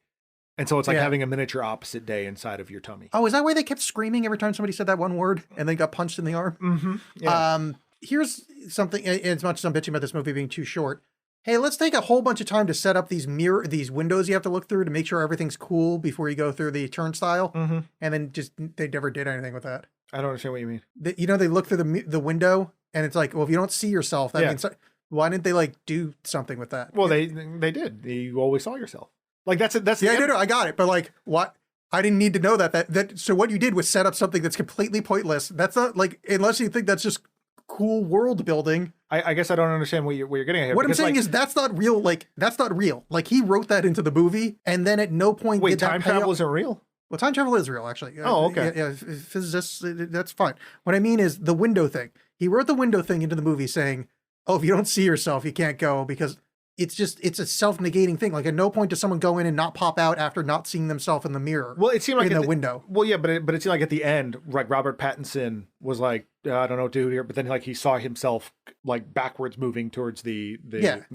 And so it's like having a miniature opposite day inside of your tummy. Oh, is that why they kept screaming every time somebody said that one word and then got punched in the arm? Mm-hmm. Yeah. Here's something, as much as I'm bitching about this movie being too short. Hey, let's take a whole bunch of time to set up these windows you have to look through to make sure everything's cool before you go through the turnstile. Mm-hmm. And then they never did anything with that. I don't understand what you mean. They look through the window and it's like, well, if you don't see yourself, that means... Why didn't they like do something with that? Well, they did. You always saw yourself. Like that's it. That's yeah, no, I got it. But like, what? I didn't need to know that. So what you did was set up something that's completely pointless. That's not like, unless you think that's just cool world building. I guess I don't understand what you're getting at here. What I'm saying is that's not real. Like, that's not real. Like, he wrote that into the movie, and then at no point did that time travel isn't real? Well, time travel is real, actually. Oh, okay. Yeah, physicists, that's fine. What I mean is the window thing. He wrote the window thing into the movie saying, oh, if you don't see yourself, you can't go, because it's a self-negating thing. Like, at no point does someone go in and not pop out after not seeing themselves in the mirror. Well, it seemed like in the window. Well, yeah, but it seemed like at the end, like Robert Pattinson was like, I don't know what to do here, but then like he saw himself like backwards moving towards the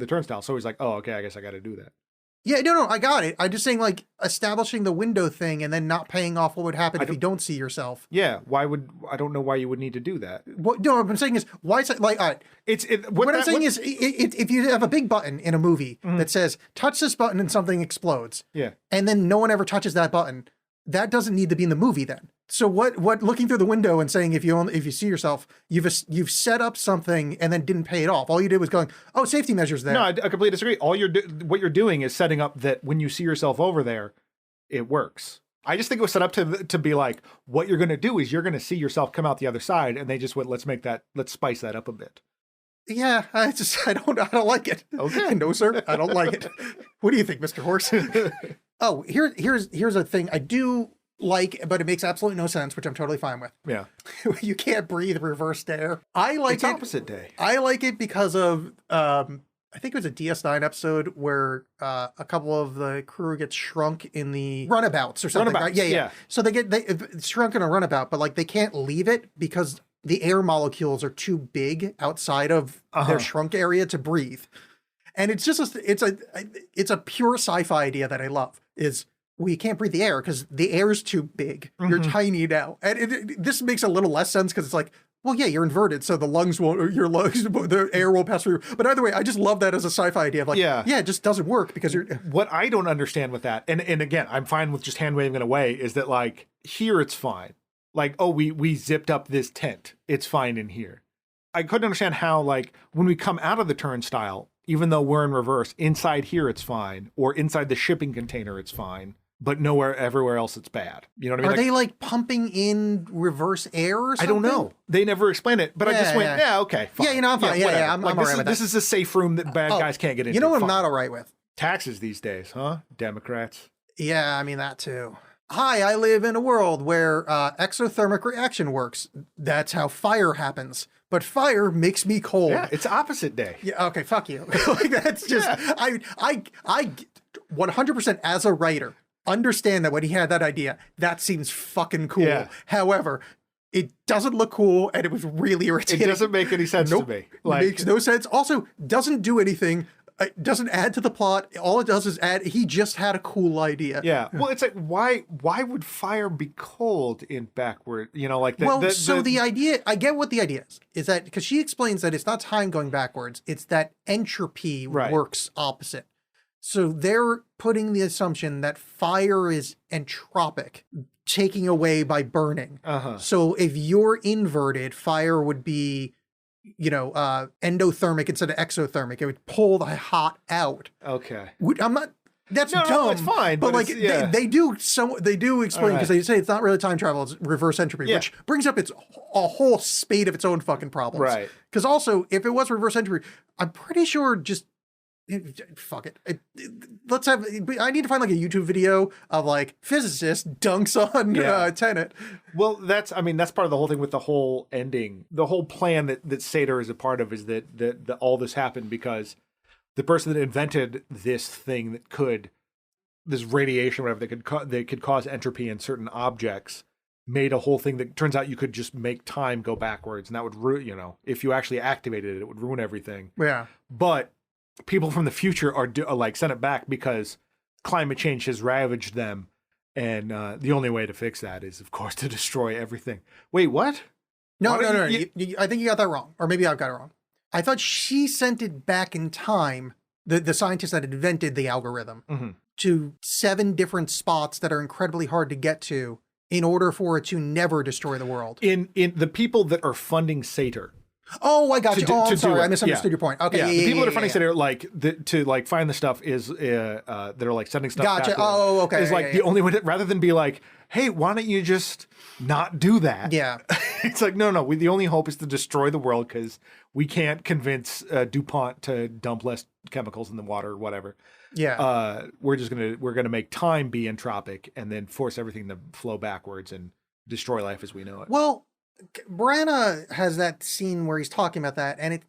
turnstile. So he's like, oh, okay, I guess I got to do that. Yeah, no, I got it. I'm just saying, like, establishing the window thing and then not paying off what would happen if you don't see yourself. Yeah, I don't know why you would need to do that. What I'm saying is, why is it, like, all right, if you have a big button in a movie that says, touch this button and something explodes. Yeah. And then no one ever touches that button, that doesn't need to be in the movie then. So what looking through the window and saying if you see yourself, you've set up something and then didn't pay it off. All you did was going, oh, safety measures there. No, I completely disagree. What you're doing is setting up that when you see yourself over there, it works. I just think it was set up to be like, what you're going to do is you're going to see yourself come out the other side, and they just went, let's spice that up a bit. Yeah, I don't like it. Okay. No, sir, I don't like it. What do you think, Mr. Horse? Oh, here's a thing I do like, but it makes absolutely no sense, which I'm totally fine with. Yeah. You can't breathe reversed air. I like it's it. Opposite day. I like it because of, I think it was a DS9 episode where a couple of the crew gets shrunk in the runabouts or something. Right? Yeah. So they get shrunk in a runabout, but like they can't leave it because the air molecules are too big outside of their shrunk area to breathe. And it's just it's a pure sci-fi idea that I love. Is well, you can't breathe the air because the air's too big. You're tiny now. And this makes a little less sense because it's like, well, yeah, you're inverted, so the air won't pass through. But either way, I just love that as a sci-fi idea of like, yeah, it just doesn't work because you're... What I don't understand with that, and again, I'm fine with just hand waving it away, is that like, here it's fine. Like, oh, we zipped up this tent. It's fine in here. I couldn't understand how, like, when we come out of the turnstile, even though we're in reverse, inside here it's fine, or inside the shipping container it's fine, but everywhere else it's bad. You know what I mean? Are they like pumping in reverse air or something? I don't know. They never explain it, but I just went, okay, fine. Yeah, I'm fine. Yeah, I'm all right with that. This is a safe room that bad guys can't get into. You know what I'm not all right with? Taxes these days, huh? Democrats. Yeah, I mean, that too. Hi, I live in a world where exothermic reaction works. That's how fire happens. But fire makes me cold. Yeah, it's opposite day. Yeah, okay, fuck you. Like, that's just, I 100% as a writer, understand that when he had that idea, that seems fucking cool. Yeah. However, it doesn't look cool, and it was really irritating. It doesn't make any sense to me. Like, it makes no sense. Also, doesn't do anything. It doesn't add to the plot. All it does is add. He just had a cool idea. Yeah. Well, it's like, why would fire be cold in backward? You know, like the idea. I get what the idea is that because she explains that it's not time going backwards. It's that entropy works opposite. So they're putting the assumption that fire is entropic, taking away by burning. So if you're inverted, fire would be, endothermic instead of exothermic. It would pull the hot out. Okay. I'm not. That's dumb. No, it's fine. But like they do explain because they say it's not really time travel; it's reverse entropy, which brings up a whole spate of its own fucking problems. Right. Because also, if it was reverse entropy, I'm pretty sure fuck it. I need to find like a YouTube video of like physicist dunks on Tenet. Well, that's part of the whole thing with the whole ending. The whole plan that Sator is a part of is that all this happened because the person that invented this thing this radiation, whatever, that could cause entropy in certain objects, made a whole thing that turns out you could just make time go backwards, and that would ruin, if you actually activated it, it would ruin everything. Yeah. But people from the future are like sent it back because climate change has ravaged them, and the only way to fix that is, of course, to destroy everything. Wait, what? No. I think you got that wrong, or maybe I've got it wrong. I thought she sent it back in time, the scientist that invented the algorithm, to 7 different spots that are incredibly hard to get to in order for it to never destroy the world. In the people that are funding Sator Oh, I got you. Oh, I'm sorry. it. I misunderstood your point. Okay. Yeah, Yeah, the people that are funny that are like to like find the stuff is that are like sending stuff. Gotcha. Back Oh, okay. Is like the only way rather than be like, hey, why don't you just not do that? Yeah. It's like no. The only hope is to destroy the world because we can't convince DuPont to dump less chemicals in the water or whatever. Yeah. We're gonna make time be entropic and then force everything to flow backwards and destroy life as we know it. Well, Branagh has that scene where he's talking about that, and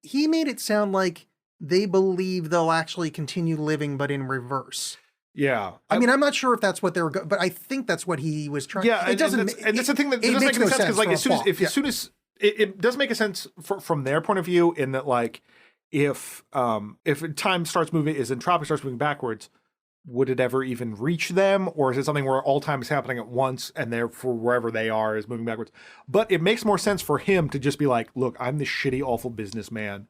he made it sound like they believe they'll actually continue living, but in reverse. Yeah, I mean, I'm not sure if that's what they were, but I think that's what he was trying. Yeah, it doesn't. And that's the thing that doesn't make any sense because, like, as soon as it does make a sense from their point of view in that, like, if time starts moving, as entropic starts moving backwards, would it ever even reach them, or is it something where all time is happening at once and therefore wherever they are is moving backwards? But it makes more sense for him to just be like, look, I'm this shitty, awful businessman,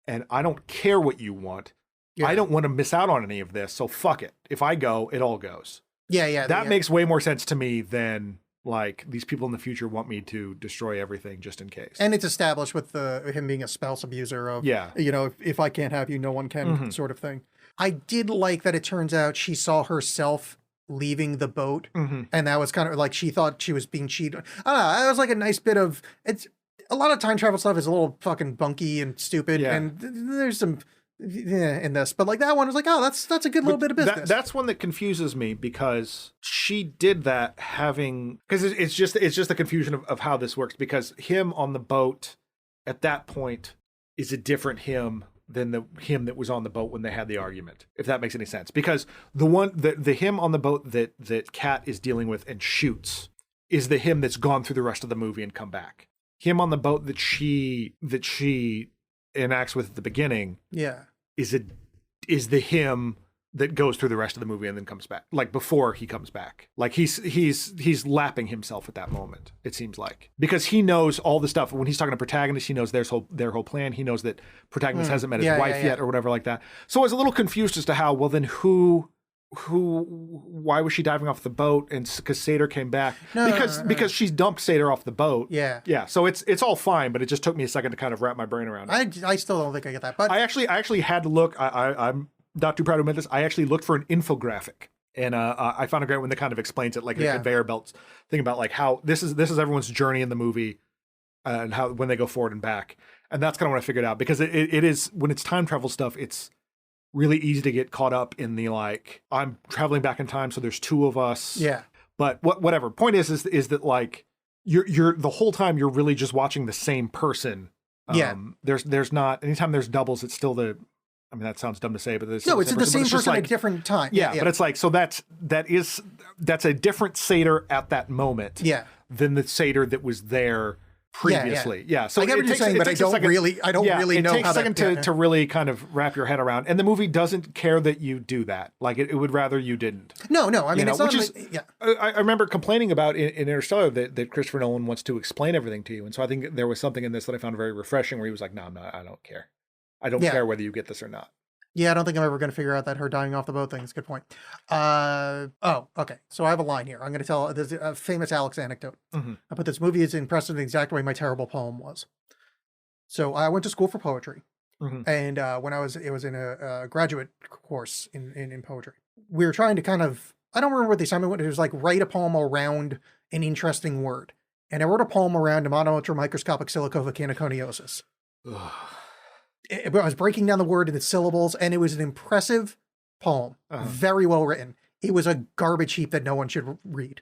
and I don't care what you want. Yeah. I don't want to miss out on any of this, so fuck it. If I go, it all goes. Yeah. That makes way more sense to me than like these people in the future want me to destroy everything just in case. And it's established with him being a spouse abuser of, if I can't have you, no one can sort of thing. I did like that it turns out she saw herself leaving the boat, and that was kind of like she thought she was being cheated. I don't know. That was like a nice bit of it's. A lot of time travel stuff is a little fucking bunky and stupid, and there's some in this, but like that one was like, oh, that's a good little bit of business. That's one that confuses me because she did that because it's just the confusion of how this works because him on the boat at that point is a different him than the him that was on the boat when they had the argument, if that makes any sense. Because the him on the boat that Kat is dealing with and shoots is the him that's gone through the rest of the movie and come back. Him on the boat that she enacts with at the beginning, is the him that goes through the rest of the movie and then comes back, like before he comes back. Like he's lapping himself at that moment, it seems like, because he knows all the stuff. When he's talking to protagonist, he knows their whole plan. He knows that protagonist hasn't met his wife yet or whatever like that. So I was a little confused as to how, well, then why was she diving off the boat? And because Sator came back, because she's dumped Sator off the boat. Yeah. So it's all fine, but it just took me a second to kind of wrap my brain around it. I still don't think I get that. But I actually had to look. I'm not too proud to admit this. I actually looked for an infographic, and I found a great one that kind of explains it, like a conveyor belt thing about like how this is everyone's journey in the movie, and how when they go forward and back, and that's kind of what I figured out because it is when it's time travel stuff, it's really easy to get caught up in the like I'm traveling back in time, so there's two of us. Yeah. But whatever. Point is that like you're the whole time you're really just watching the same person. There's not anytime there's doubles, it's still the. I mean, that sounds dumb to say, but it's the same person at a different time. Yeah, but it's like so that's a different Sator at that moment. Yeah. Than the Sator that was there previously. Yeah. So I get what you're saying, but I don't really know how it takes a second to really kind of wrap your head around. And the movie doesn't care that you do that. Like it would rather you didn't. No. I mean, it's not I remember complaining about in Interstellar that Christopher Nolan wants to explain everything to you. And so I think there was something in this that I found very refreshing where he was like, no, I don't care. I don't care whether you get this or not. Yeah, I don't think I'm ever going to figure out that her dying off the boat thing is a good point. Okay. So I have a line here. I'm going to tell there's a famous Alex anecdote. I put this movie is impressed in the exact way my terrible poem was. So I went to school for poetry. And when it was in a graduate course in poetry. We were trying to kind of, I don't remember what the assignment was. It was like write a poem around an interesting word. And I wrote a poem around monomicroscopic silicovolcanoconiosis. I was breaking down the word in its syllables, and it was an impressive poem, very well written. It was a garbage heap that no one should read.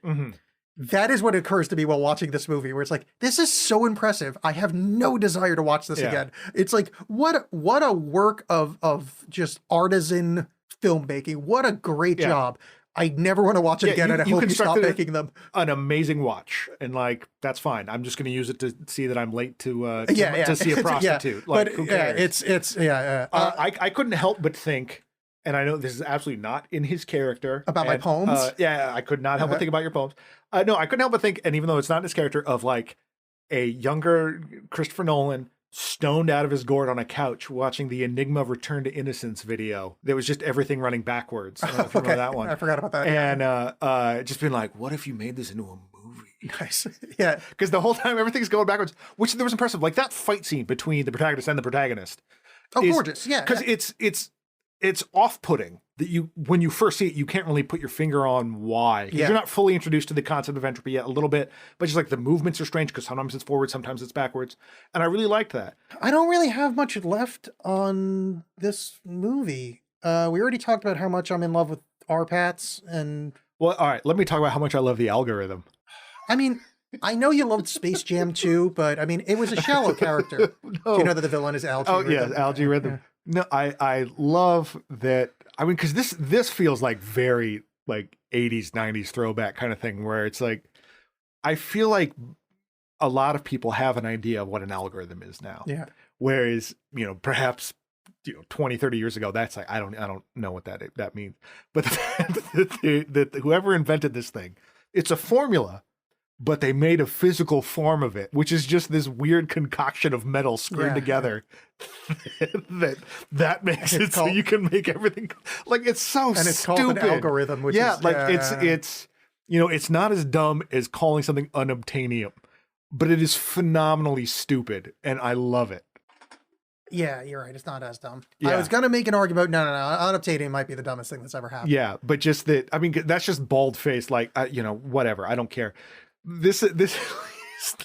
That is what occurs to me while watching this movie, where it's like, this is so impressive. I have no desire to watch this again. It's like, what a work of just artisan filmmaking. What a great job. I never want to watch it again, and I hope you stop making them. An amazing watch, and like that's fine. I'm just going to use it to see that I'm late to see a prostitute. Like, but who cares? I couldn't help but think, and I know this is absolutely not in his character about my poems. I could not help but think about your poems. No, I couldn't help but think, and even though it's not in his character, of like a younger Christopher Nolan stoned out of his gourd on a couch watching the Enigma Return to Innocence video. There was just everything running backwards. I don't know if you remember that one. I forgot about that. And just being like, what if you made this into a movie? Nice. Yeah. Because the whole time everything's going backwards, which there was impressive. Like that fight scene between the protagonist and the protagonist. Oh, gorgeous. Yeah. Because it's off-putting that when you first see it, you can't really put your finger on why. Because you're not fully introduced to the concept of entropy yet, a little bit, but just like the movements are strange because sometimes it's forward, sometimes it's backwards. And I really liked that. I don't really have much left on this movie. We already talked about how much I'm in love with RPATs and... Well, all right, let me talk about how much I love the algorithm. I mean, I know you loved Space Jam too, but I mean, it was a shallow character. No. Do you know that the villain is Algae Rhythm? Oh, yeah, Algae Rhythm. Yeah. No, I love that. I mean, because this feels like very like 80s, 90s throwback kind of thing where it's like, I feel like a lot of people have an idea of what an algorithm is now. Yeah. Whereas, perhaps 20, 30 years ago, that's like, I don't know what that means. But that whoever invented this thing, it's a formula, but they made a physical form of it, which is just this weird concoction of metal screwed together. that makes it so you can make everything like it's so and it's stupid. Called an algorithm, which is it's not as dumb as calling something unobtainium, but it is phenomenally stupid, and I love it. Yeah, you're right. It's not as dumb. Yeah. I was going to make an argument. No. Unobtainium might be the dumbest thing that's ever happened. Yeah, but just that, I mean, that's just bald face. Like, whatever. I don't care. This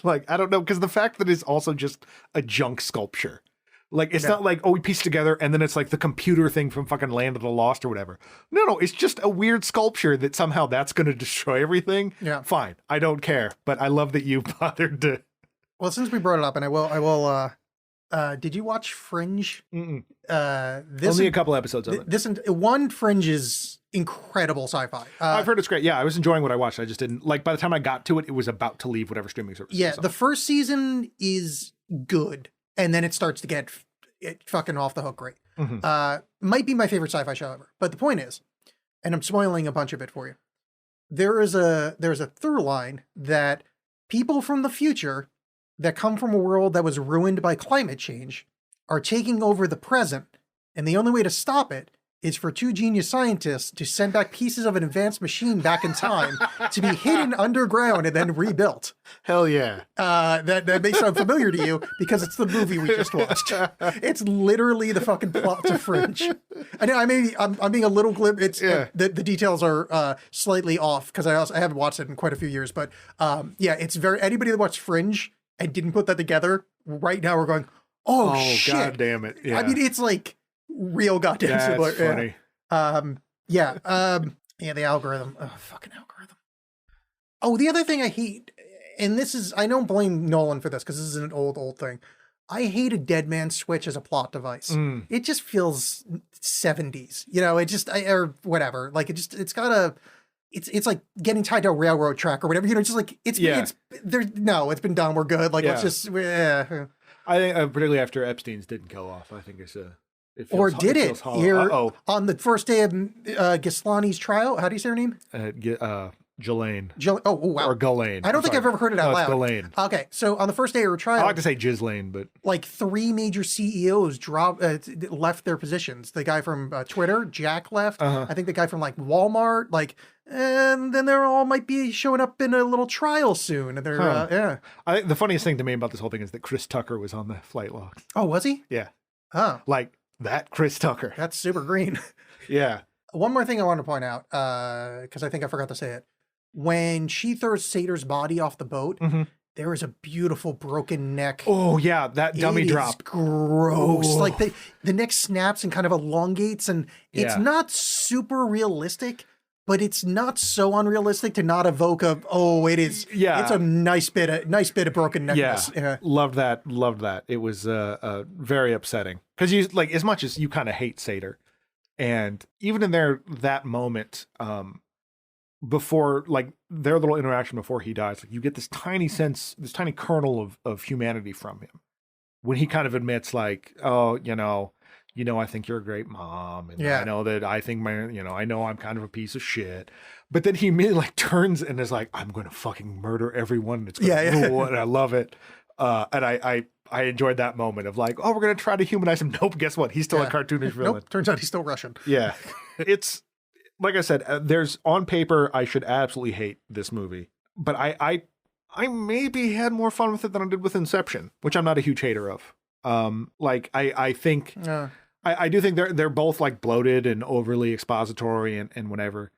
like, I don't know. Because the fact that it's also just a junk sculpture. Like, it's not like, we piece together and then it's like the computer thing from fucking Land of the Lost or whatever. No, it's just a weird sculpture that somehow that's going to destroy everything. Yeah. Fine. I don't care. But I love that you bothered to. Well, since we brought it up, and I will, did you watch Fringe? Only a couple episodes of it. Fringe is incredible sci-fi. I've heard it's great. Yeah, I was enjoying what I watched. I just didn't like. By the time I got to it, it was about to leave whatever streaming service. Yeah, the first season is good, and then it starts to get fucking off the hook great. Mm-hmm. Might be my favorite sci-fi show ever. But the point is, and I'm spoiling a bunch of it for you. There's a through line that people from the future that come from a world that was ruined by climate change are taking over the present, and the only way to stop it is for two genius scientists to send back pieces of an advanced machine back in time to be hidden underground and then rebuilt. Hell yeah. That may sound familiar to you because it's the movie we just watched. It's literally the fucking plot to Fringe. I'm being a little glib. It's the details are slightly off because I haven't watched it in quite a few years, but it's very, anybody that watched Fringe and didn't put that together right now we're going, oh shit. God damn it. Yeah. I mean, it's like real goddamn similar. Funny. The algorithm. Oh, fucking algorithm. Oh, the other thing I hate, and I don't blame Nolan for this because this is an old thing. I hate a dead man switch as a plot device. It just feels 70s, it just, or whatever. Like it's got a, it's like getting tied to a railroad track or whatever, just like it's been done. We're good. Like, let's just, I think particularly after Epstein's didn't kill off, I think it's or did it? Here on the first day of Ghislani's trial. How do you say her name? Ghislaine. Oh, wow. Or Ghislaine. I don't think I've ever heard it out loud. Ghislaine. Okay, so on the first day of her trial, I like to say Ghislaine, but like 3 major CEOs left their positions. The guy from Twitter, Jack, left. I think the guy from like Walmart, and then they're all might be showing up in a little trial soon. And they're I think the funniest thing to me about this whole thing is that Chris Tucker was on the flight log. Oh, was he? Yeah. Oh, like that Chris Tucker. That's super green. Yeah. One more thing I want to point out, because I think I forgot to say it. When she throws Sator's body off the boat, there is a beautiful broken neck. Oh, yeah, that dummy drop. Gross. Oh. Like the neck snaps and kind of elongates, and it's not super realistic, but it's not so unrealistic to not evoke it is. Yeah. It's a nice bit of broken neckness. Yeah. Loved that. It was very upsetting. Because you like, as much as you kind of hate Sator, and even in that moment, before like their little interaction before he dies, like you get this tiny kernel of humanity from him when he kind of admits like, oh, I think you're a great mom, and I know that I think I know I'm kind of a piece of shit, but then he immediately like turns and is like, I'm going to fucking murder everyone. And it's going to rule, and I love it. And I enjoyed that moment of like, oh, we're going to try to humanize him. Nope, guess what? He's still a cartoonish villain. Nope, turns out he's still Russian. Yeah, it's. Like I said, there's on paper, I should absolutely hate this movie, but I I maybe had more fun with it than I did with Inception, which I'm not a huge hater of. I think I do think they're both like bloated and overly expository and whatever.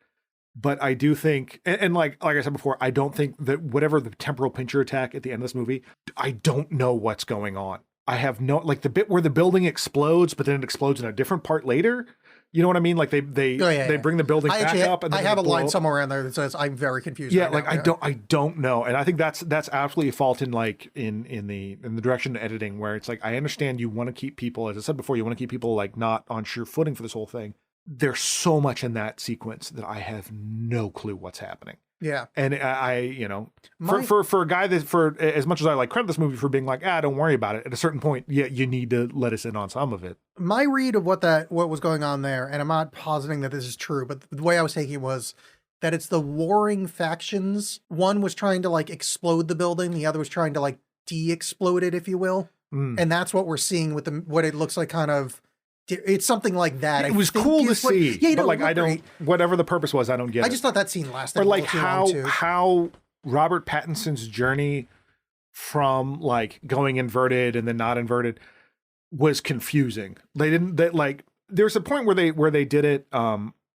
But I do think, and like I said before, I don't think that whatever the temporal pincher attack at the end of this movie, I don't know what's going on. I have no, like the bit where the building explodes, but then it explodes in a different part later. You know what I mean? Like they bring the building back up, and then I have a line somewhere around there that says I'm very confused. Yeah, right like now. I don't know, and I think that's absolutely a fault in like in the direction of editing, where it's like I understand you want to keep people, as I said before, you want to keep people like not on sure footing for this whole thing. There's so much in that sequence that I have no clue what's happening. Yeah. And for a guy that, for as much as I like credit this movie for being like, don't worry about it, at a certain point, yeah, you need to let us in on some of it. My read of what was going on there, and I'm not positing that this is true, but the way I was taking it was that it's the warring factions. One was trying to like explode the building, the other was trying to like de-explode it, if you will. And that's what we're seeing with what it looks like kind of. It's something like that. It was cool to see, but like I don't. Whatever the purpose was, I don't get it. I just thought that scene lasted. Or like how Robert Pattinson's journey from like going inverted and then not inverted was confusing. There's a point where they did it,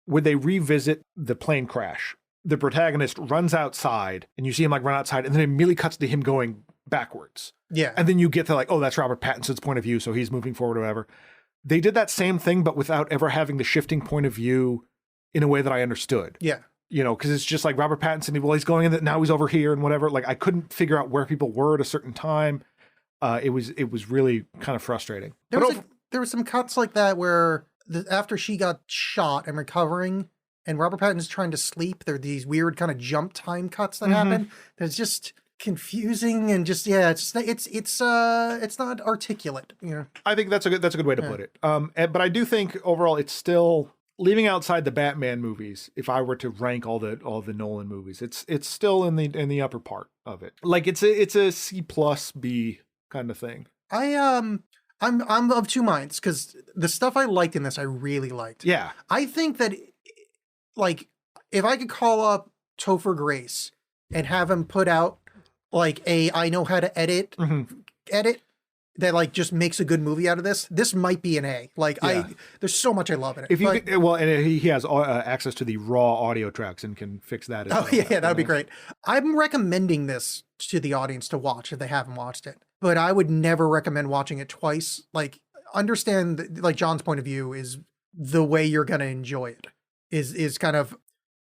where they revisit the plane crash. The protagonist runs outside, and you see him like run outside, and then it immediately cuts to him going backwards. Yeah, and then you get to like, oh, that's Robert Pattinson's point of view, so he's moving forward or whatever. They did that same thing, but without ever having the shifting point of view in a way that I understood. Yeah. You know, because it's just like Robert Pattinson, well, he's going in that now he's over here and whatever. Like I couldn't figure out where people were at a certain time. It was really kind of frustrating. There were some cuts like that where after she got shot and recovering and Robert Pattinson's trying to sleep, there are these weird kind of jump time cuts that happen. There's just confusing and just it's not articulate, you know. I think that's a good way to put it. But I do think overall it's still, leaving outside the Batman movies, if I were to rank all the Nolan movies, it's still in the upper part of it. Like it's a C plus B kind of thing. I'm of two minds, because the stuff I liked in this I really liked. Yeah. I think that like if I could call up Topher Grace and have him put out like I know how to edit that like just makes a good movie out of this might be an A. Like there's so much I love in it. If you and he has access to the raw audio tracks and can fix that. That would be great. I'm recommending this to the audience to watch if they haven't watched it, but I would never recommend watching it twice. Like understand that, like John's point of view is the way you're going to enjoy it is kind of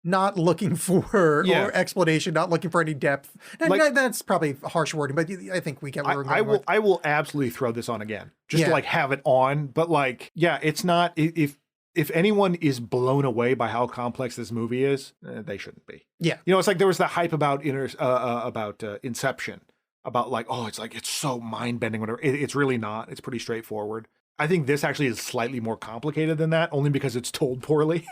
not looking for or explanation, not looking for any depth. And that's probably harsh wording, but I think we get where we're going. I will absolutely throw this on again, just to like have it on. But like, it's not, if anyone is blown away by how complex this movie is, they shouldn't be. Yeah. You know, it's like there was that hype about Inception, about like, oh, it's so mind bending, whatever. It's really not. It's pretty straightforward. I think this actually is slightly more complicated than that, only because it's told poorly.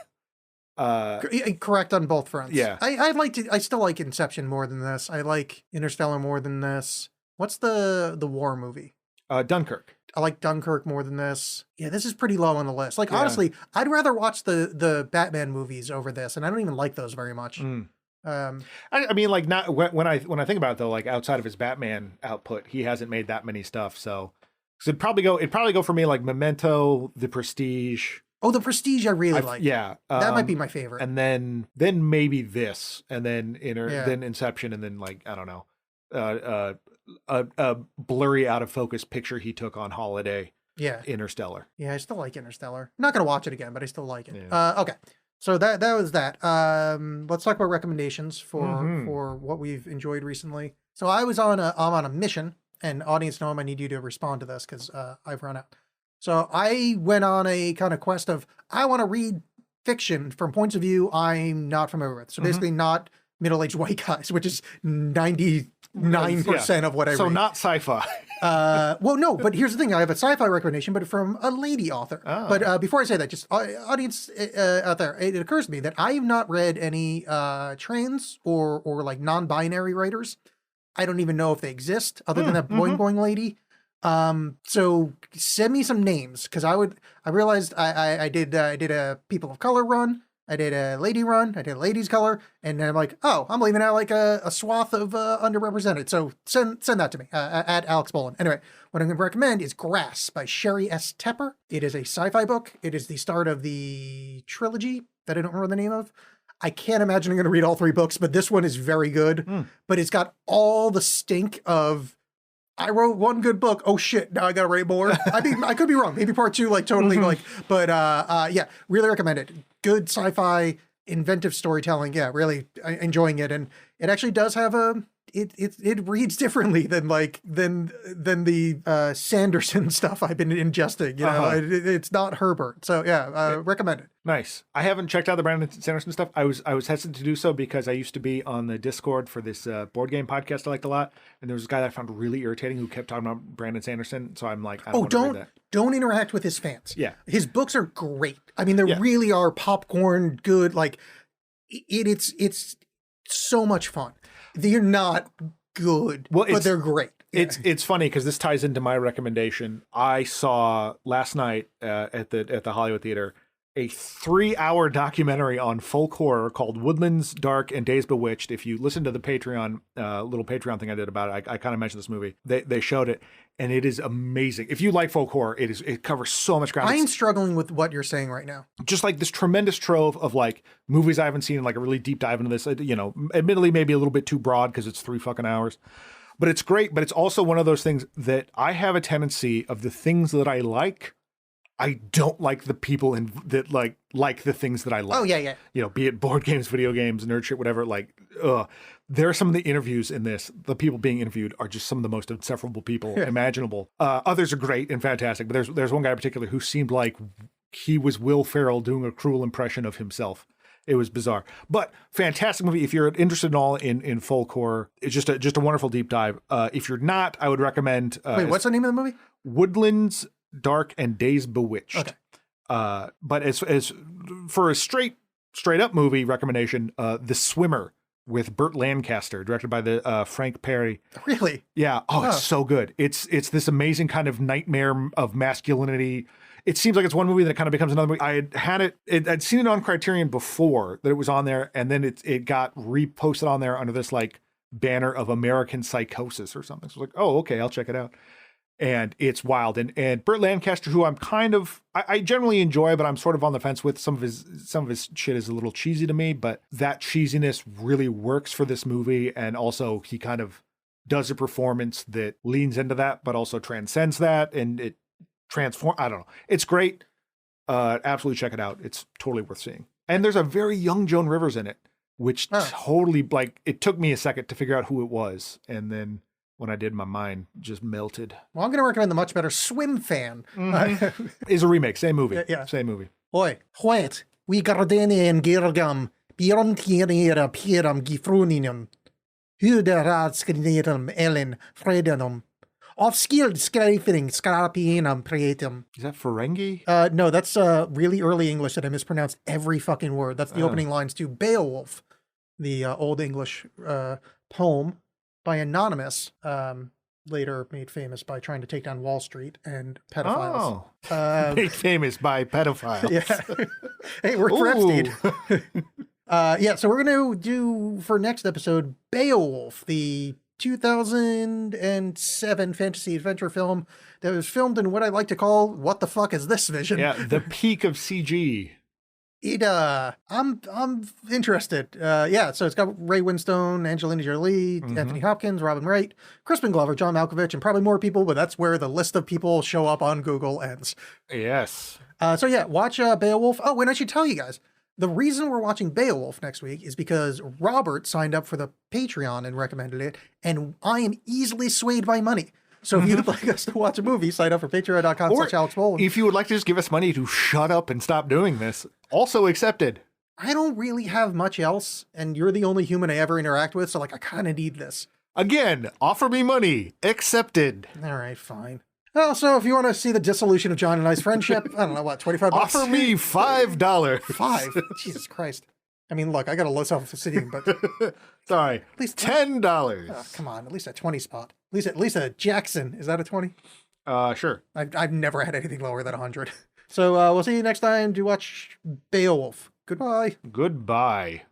Correct on both fronts. Yeah. I still like Inception more than this. I like Interstellar more than this. What's the war movie? Dunkirk. I like Dunkirk more than this. Yeah, this is pretty low on the list. Like honestly, I'd rather watch the Batman movies over this, and I don't even like those very much. I mean, like, not when I think about it though, like outside of his Batman output, he hasn't made that many stuff. So it'd probably go for me like Memento, The Prestige. Oh, The Prestige I really like. Yeah. That might be my favorite. And then maybe this, and then then Inception, and then like, I don't know, a blurry out of focus picture he took on holiday. Yeah. Interstellar. Yeah, I still like Interstellar. I'm not going to watch it again, but I still like it. Yeah. Okay. So that was that. Let's talk about recommendations for what we've enjoyed recently. So I'm on a mission, and audience know I need you to respond to this because I've run out. So I went on a kind of quest of, I want to read fiction from points of view I'm not familiar with. So basically not middle-aged white guys, which is 99% of what I read. So not sci-fi. Well, no, but here's the thing. I have a sci-fi recommendation, but from a lady author. Oh. But before I say that, just audience out there, it occurs to me that I have not read any trans or like non-binary writers. I don't even know if they exist other than that Boing Boing lady. So send me some names, because I realized I did a people of color run. I did a lady run. I did a ladies color. And then I'm like, oh, I'm leaving out like a swath of underrepresented. So send that to me at Alex Bolin. Anyway, what I'm going to recommend is Grass by Sherry S. Tepper. It is a sci-fi book. It is the start of the trilogy that I don't remember the name of. I can't imagine I'm going to read all 3 books, but this one is very good. But it's got all the stink of, I wrote one good book. Oh shit, now I got to write more. I mean, I could be wrong. Maybe part 2, like totally like, but yeah, really recommend it. Good sci-fi, inventive storytelling. Yeah, really enjoying it. And it actually does have it reads differently than the Sanderson stuff I've been ingesting. You know, it's not Herbert. So yeah, recommend it. Nice. I haven't checked out the Brandon Sanderson stuff. I was hesitant to do so because I used to be on the Discord for this board game podcast I liked a lot, and there was a guy that I found really irritating who kept talking about Brandon Sanderson. So I'm like, I don't interact with his fans. Yeah, his books are great. I mean, they really are popcorn good. Like it's so much fun. They're not good, but they're great. Yeah. It's funny because this ties into my recommendation. I saw last night at the Hollywood Theater a 3-hour documentary on folk horror called Woodlands Dark and Days Bewitched. If you listen to the Patreon, little Patreon thing I did about it, I kind of mentioned this movie. They showed it, and it is amazing. If you like folk horror, it covers so much ground. I'm struggling with what you're saying right now. Just like this tremendous trove of like movies I haven't seen, and like a really deep dive into this. You know, admittedly maybe a little bit too broad because it's 3 fucking hours. But it's great. But it's also one of those things that I have a tendency of the things that I like, I don't like the people that like the things that I like. Oh, yeah. You know, be it board games, video games, nerd shit, whatever. Like, there are some of the interviews in this. The people being interviewed are just some of the most insufferable people imaginable. Others are great and fantastic, but there's one guy in particular who seemed like he was Will Ferrell doing a cruel impression of himself. It was bizarre, but fantastic movie. If you're interested at all in folk horror, it's just a wonderful deep dive. If you're not, I would recommend. Wait, what's the name of the movie? Woodlands Dark and Days Bewitched. Okay. But as for a straight up movie recommendation, The Swimmer with Burt Lancaster, directed by the Frank Perry. Really? Yeah. Oh, it's so good. It's this amazing kind of nightmare of masculinity. It seems like it's one movie that kind of becomes another movie. I'd seen it on Criterion before that it was on there, and then it got reposted on there under this like banner of American Psychosis or something. So I was like, oh, okay, I'll check it out. And it's wild. And Burt Lancaster, who I generally enjoy, but I'm sort of on the fence with. Some of his shit is a little cheesy to me, but that cheesiness really works for this movie. And also he kind of does a performance that leans into that, but also transcends that. And it I don't know. It's great. Absolutely check it out. It's totally worth seeing. And there's a very young Joan Rivers in it, which totally, like, it took me a second to figure out who it was. And then when I did, my mind just melted. Well, I'm going to recommend the much better Swim Fan. Mm-hmm. Is a remake. Same movie. Yeah. Same movie. Oi, wait. We gardeni en girgam. Bjornkinera piram gifruninum. Huderadskrinerum ellen fredenum. Off-skilled scrifing scarapienum preatum. Is that Ferengi? No, that's really early English that I mispronounced every fucking word. That's the opening lines to Beowulf, the Old English poem by Anonymous, later made famous by trying to take down Wall Street and pedophiles. Oh, made famous by pedophiles. Yeah. Hey, we're for Epstein. Yeah, so we're going to do, for next episode, Beowulf, the 2007 fantasy adventure film that was filmed in what I like to call "What the fuck is this vision?" Yeah, the peak of CG. I'm interested. Yeah, so it's got Ray Winstone, Angelina Jolie, Anthony Hopkins, Robin Wright, Crispin Glover, John Malkovich, and probably more people, but that's where the list of people show up on Google ends. Yes. So yeah, watch Beowulf. Oh, and I should tell you guys, the reason we're watching Beowulf next week is because Robert signed up for the Patreon and recommended it, and I am easily swayed by money. So if you'd like us to watch a movie, sign up for patreon.com/AlexBolin. If you would like to just give us money to shut up and stop doing this, also accepted. I don't really have much else, and you're the only human I ever interact with, so like I kind of need this. Again, offer me money. Accepted. All right, fine. Oh, so if you want to see the dissolution of John and I's friendship, I don't know, what, $25? Offer me $5. $5? Jesus Christ. I mean, look, I got a low self-esteem, but... Sorry. At least $10. Oh, come on, at least a 20 spot. At least a Jackson. Is that a 20? Sure. I've never had anything lower than 100. So we'll see you next time to watch Beowulf. Goodbye. Goodbye.